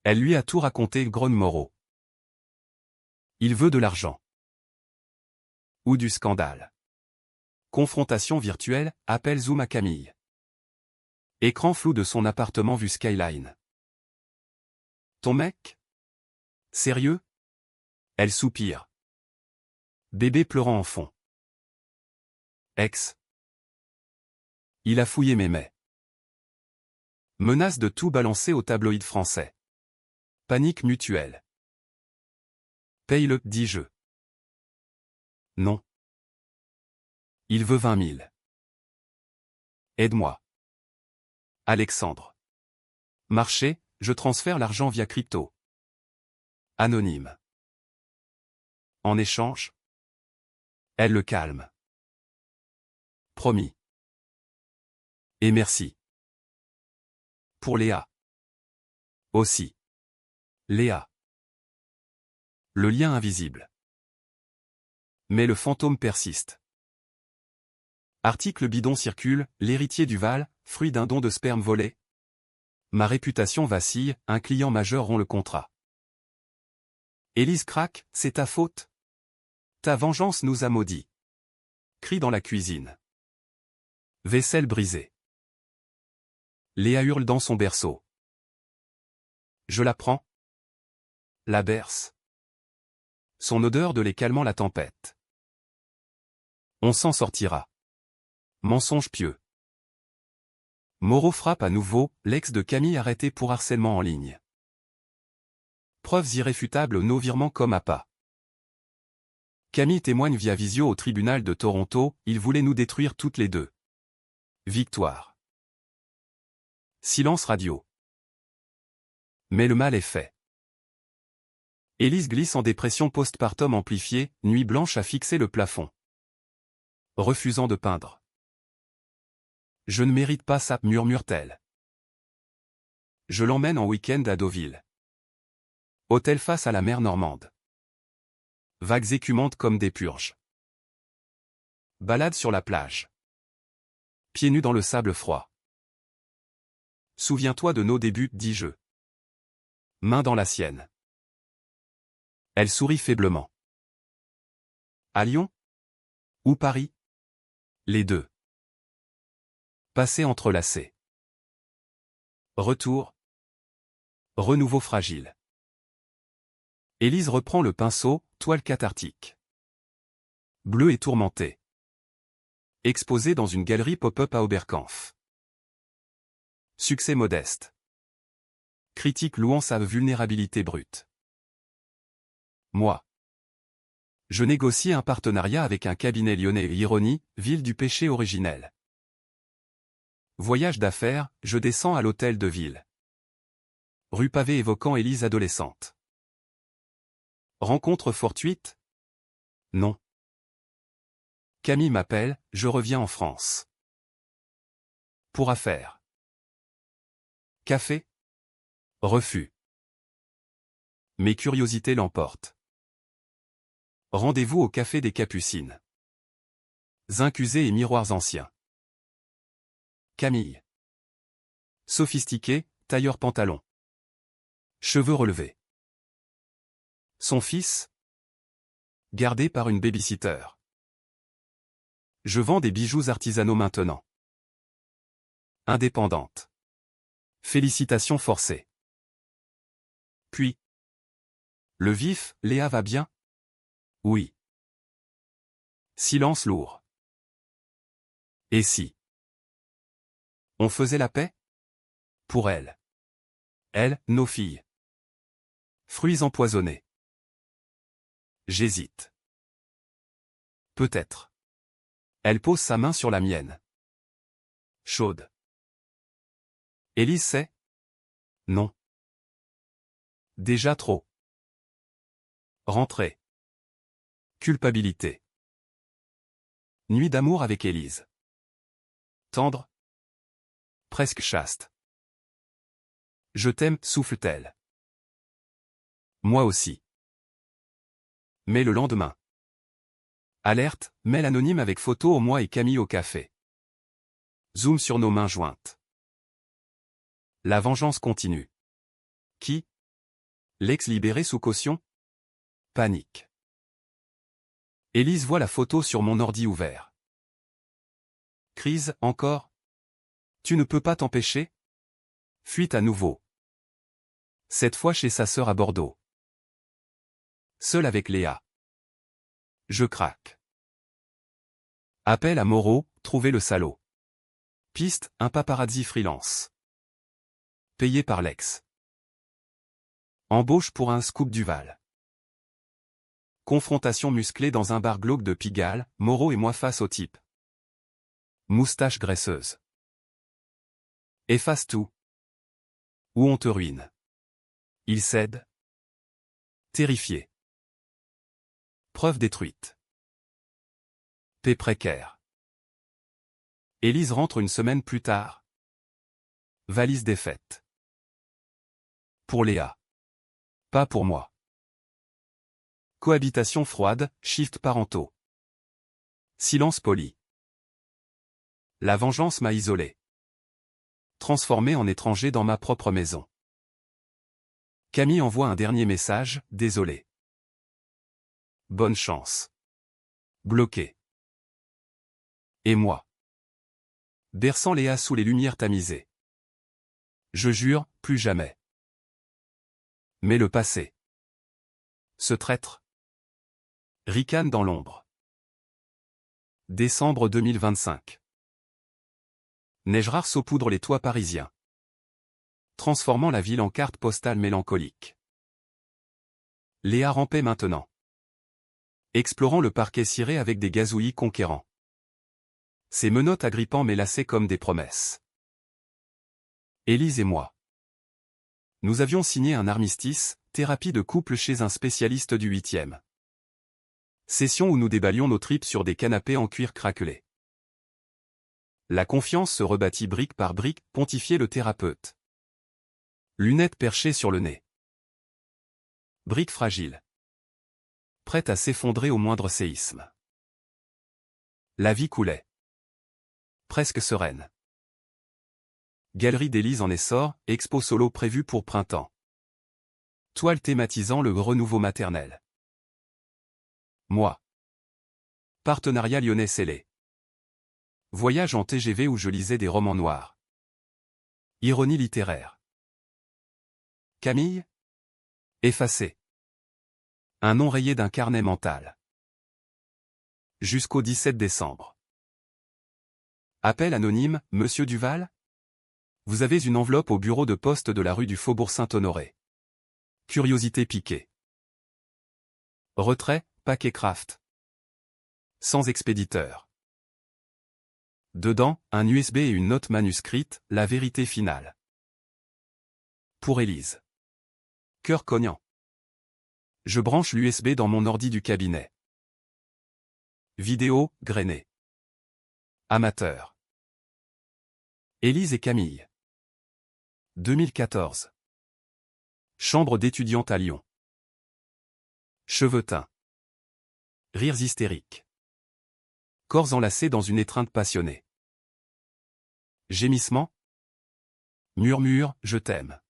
Elle lui a tout raconté, grogne Moreau. Il veut de l'argent. Ou du scandale. Confrontation virtuelle, appel Zoom à Camille. Écran flou de son appartement vue skyline. Ton mec? Sérieux? Elle soupire. Bébé pleurant en fond. Ex. Il a fouillé mes mails. Menace de tout balancer au tabloïd français. Panique mutuelle. Paye-le, dis-je. Non. Il veut 20 000. Aide-moi. Alexandre. Marché, je transfère l'argent via crypto. Anonyme. En échange? Elle le calme. Promis. Et merci. Pour Léa. Aussi. Léa. Le lien invisible. Mais le fantôme persiste. Article bidon circule, l'héritier Duval, fruit d'un don de sperme volé. Ma réputation vacille, un client majeur rompt le contrat. Élise craque, c'est ta faute. Ta vengeance nous a maudits. Crie dans la cuisine. Vaisselle brisée. Léa hurle dans son berceau. Je la prends. La berce. Son odeur de lait calmant la tempête. On s'en sortira. Mensonge pieux. Moreau frappe à nouveau, l'ex de Camille arrêté pour harcèlement en ligne. Preuves irréfutables, nos virements comme appât. Camille témoigne via visio au tribunal de Toronto, il voulait nous détruire toutes les deux. Victoire. Silence radio. Mais le mal est fait. Élise glisse en dépression postpartum amplifiée, nuit blanche a fixé le plafond. Refusant de peindre. Je ne mérite pas ça, murmure-t-elle. Je l'emmène en week-end à Deauville. Hôtel face à la mer Normande. Vagues écumantes comme des purges. Balade sur la plage. Pieds nus dans le sable froid. Souviens-toi de nos débuts, dis-je. Main dans la sienne. Elle sourit faiblement. À Lyon? Ou Paris? Les deux. Passé entrelacé. Retour. Renouveau fragile. Élise reprend le pinceau, toile cathartique. Bleu et tourmenté. Exposé dans une galerie pop-up à Oberkampf. Succès modeste. Critique louant sa vulnérabilité brute. Moi. Je négocie un partenariat avec un cabinet lyonnais Ironie, ville du péché originel. Voyage d'affaires, je descends à l'hôtel de ville. Rue pavée évoquant Élise adolescente. Rencontre fortuite? Non. Camille m'appelle, je reviens en France. Pour affaires. Café? Refus. Mes curiosités l'emportent. Rendez-vous au café des Capucines. Incusés et miroirs anciens. Camille. Sophistiqué, tailleur pantalon. Cheveux relevés. Son fils? Gardé par une babysitter. Je vends des bijoux artisanaux maintenant. Indépendante. Félicitations forcées. Puis. Le vif, Léa va bien? Oui. Silence lourd. Et si on faisait la paix? Pour elle. Elle, nos filles. Fruits empoisonnés. J'hésite. Peut-être. Elle pose sa main sur la mienne. Chaude. Élise sait? Non. Déjà trop. Rentrée. Culpabilité. Nuit d'amour avec Élise. Tendre. Presque chaste. Je t'aime, souffle-t-elle. Moi aussi. Mais le lendemain. Alerte, mail anonyme avec photo au moi et Camille au café. Zoom sur nos mains jointes. La vengeance continue. Qui? L'ex libéré sous caution? Panique. Élise voit la photo sur mon ordi ouvert. Crise, encore? Tu ne peux pas t'empêcher? Fuite à nouveau. Cette fois chez sa sœur à Bordeaux. Seul avec Léa. Je craque. Appel à Moreau, trouver le salaud. Piste, un paparazzi freelance. Payé par l'ex. Embauche pour un scoop Duval. Confrontation musclée dans un bar glauque de Pigalle, Moreau et moi face au type. Moustache graisseuse. Efface tout. Ou on te ruine. Il cède. Terrifié. Preuve détruite. Paix précaire. Élise rentre une semaine plus tard. Valise défaite. Pour Léa. Pas pour moi. Cohabitation froide, shift parentaux. Silence poli. La vengeance m'a isolé. Transformé en étranger dans ma propre maison. Camille envoie un dernier message, désolé. Bonne chance. Bloqué. Et moi. Berçant Léa sous les lumières tamisées. Je jure, plus jamais. Mais le passé. Ce traître. Ricane dans l'ombre. Décembre 2025. Neige rare saupoudre les toits parisiens. Transformant la ville en carte postale mélancolique. Léa rampait maintenant. Explorant le parquet ciré avec des gazouillis conquérants. Ses menottes agrippant mes lacets comme des promesses. Élise et moi. Nous avions signé un armistice, thérapie de couple chez un spécialiste du 8e. Session où nous déballions nos tripes sur des canapés en cuir craquelé. La confiance se rebâtit brique par brique, pontifiait le thérapeute. Lunettes perchées sur le nez. Brique fragile. prête à s'effondrer au moindre séisme. La vie coulait. Presque sereine. Galerie d'Élise en essor, expo solo prévue pour printemps. Toile thématisant le renouveau maternel. Moi. Partenariat lyonnais scellé. Voyage en TGV où je lisais des romans noirs. Ironie littéraire. Camille. Effacé. Un nom rayé d'un carnet mental. Jusqu'au 17 décembre. Appel anonyme, Monsieur Duval? Vous avez une enveloppe au bureau de poste de la rue du Faubourg Saint-Honoré. Curiosité piquée. Retrait, paquet craft. Sans expéditeur. Dedans, un USB et une note manuscrite, la vérité finale. Pour Élise. Cœur cognant. Je branche l'USB dans mon ordi du cabinet. Vidéo, grainée. Amateur. Élise et Camille. 2014. Chambre d'étudiante à Lyon. Cheveux teints. Rires hystériques. Corps enlacés dans une étreinte passionnée. Gémissements. Murmure, je t'aime.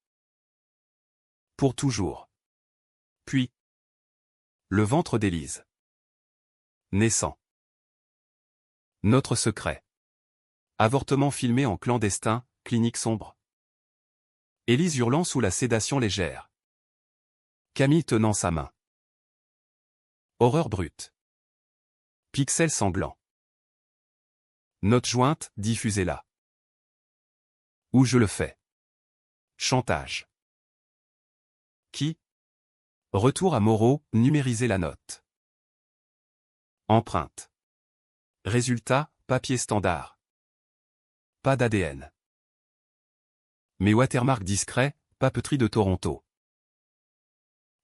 Pour toujours. Puis. Le ventre d'Élise. Naissant. Notre secret. Avortement filmé en clandestin, clinique sombre. Élise hurlant sous la sédation légère. Camille tenant sa main. Horreur brute. Pixels sanglants. Note jointe, diffusée là. Où je le fais. Chantage. Qui? Retour à Moreau, numériser la note. Empreinte. Résultat, papier standard. Pas d'ADN. Mais watermark discret, papeterie de Toronto.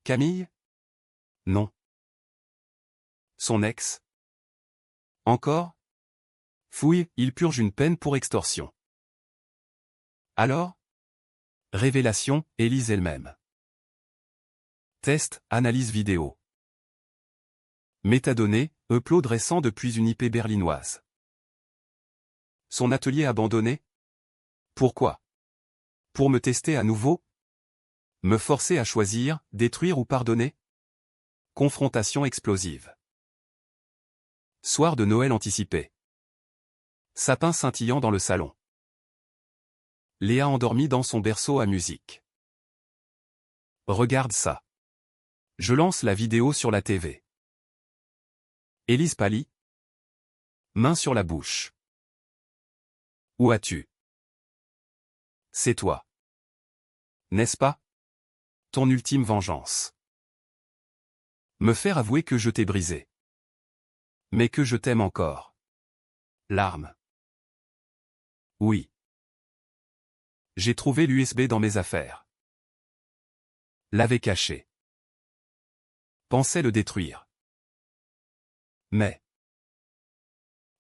Camille? Non. Son ex? Encore? Fouille, il purge une peine pour extorsion. Alors? Révélation, Élise elle-même. Test, analyse vidéo. Métadonnées, upload récent depuis une IP berlinoise. Son atelier abandonné? Pourquoi? Pour me tester à nouveau? Me forcer à choisir, détruire ou pardonner? Confrontation explosive. Soir de Noël anticipé. Sapin scintillant dans le salon. Léa endormie dans son berceau à musique. Regarde ça. Je lance la vidéo sur la TV. Élise pâlit. Main sur la bouche. Où as-tu? C'est toi. N'est-ce pas? Ton ultime vengeance. Me faire avouer que je t'ai brisé. Mais que je t'aime encore. Larmes. Oui. J'ai trouvé l'USB dans mes affaires. L'avais caché. Pensais le détruire. Mais.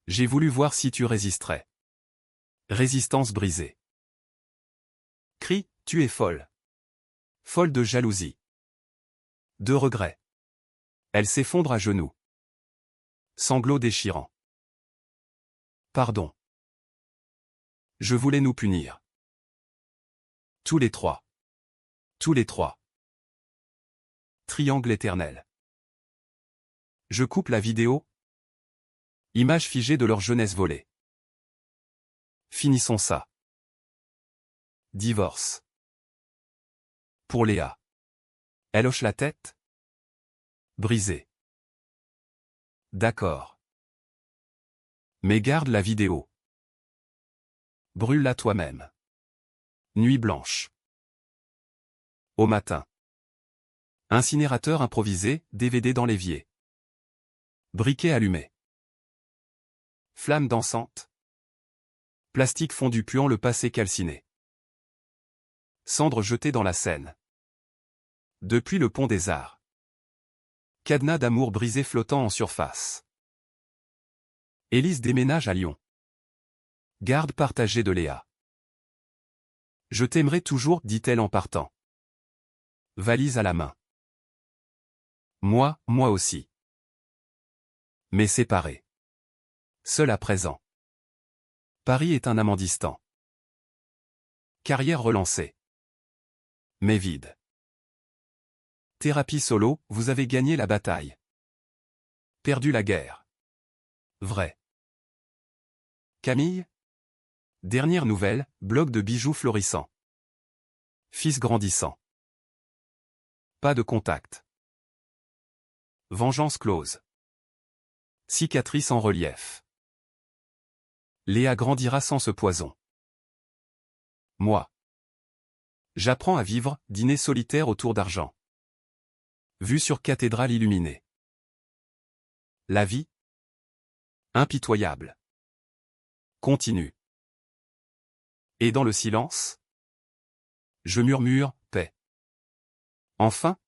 J'ai voulu voir si tu résisterais. Résistance brisée. Cri, tu es folle. Folle de jalousie. De regret. Elle s'effondre à genoux. Sanglots déchirants. Pardon. Je voulais nous punir. Tous les trois. Tous les trois. Triangle éternel. Je coupe la vidéo. Images figées de leur jeunesse volée. Finissons ça. Divorce. Pour Léa. Elle hoche la tête. Brisée. D'accord. Mais garde la vidéo. Brûle-la toi-même. Nuit blanche. Au matin. Incinérateur improvisé, DVD dans l'évier. Briquet allumé. Flamme dansante. Plastique fondu puant le passé calciné. Cendres jetées dans la Seine. Depuis le pont des Arts. Cadenas d'amour brisé flottant en surface. Élise déménage à Lyon. Garde partagée de Léa. Je t'aimerai toujours, dit-elle en partant. Valise à la main. Moi aussi. Mais séparés. Seul à présent. Paris est un amant distant. Carrière relancée. Mais vide. Thérapie solo, vous avez gagné la bataille. Perdu la guerre. Vrai. Camille? Dernière nouvelle, blog de bijoux florissant. Fils grandissant. Pas de contact. Vengeance close. Cicatrice en relief. Léa grandira sans ce poison. Moi. J'apprends à vivre, dîner solitaire autour d'argent. Vue sur cathédrale illuminée. La vie? Impitoyable. Continue. Et dans le silence? Je murmure, paix. Enfin?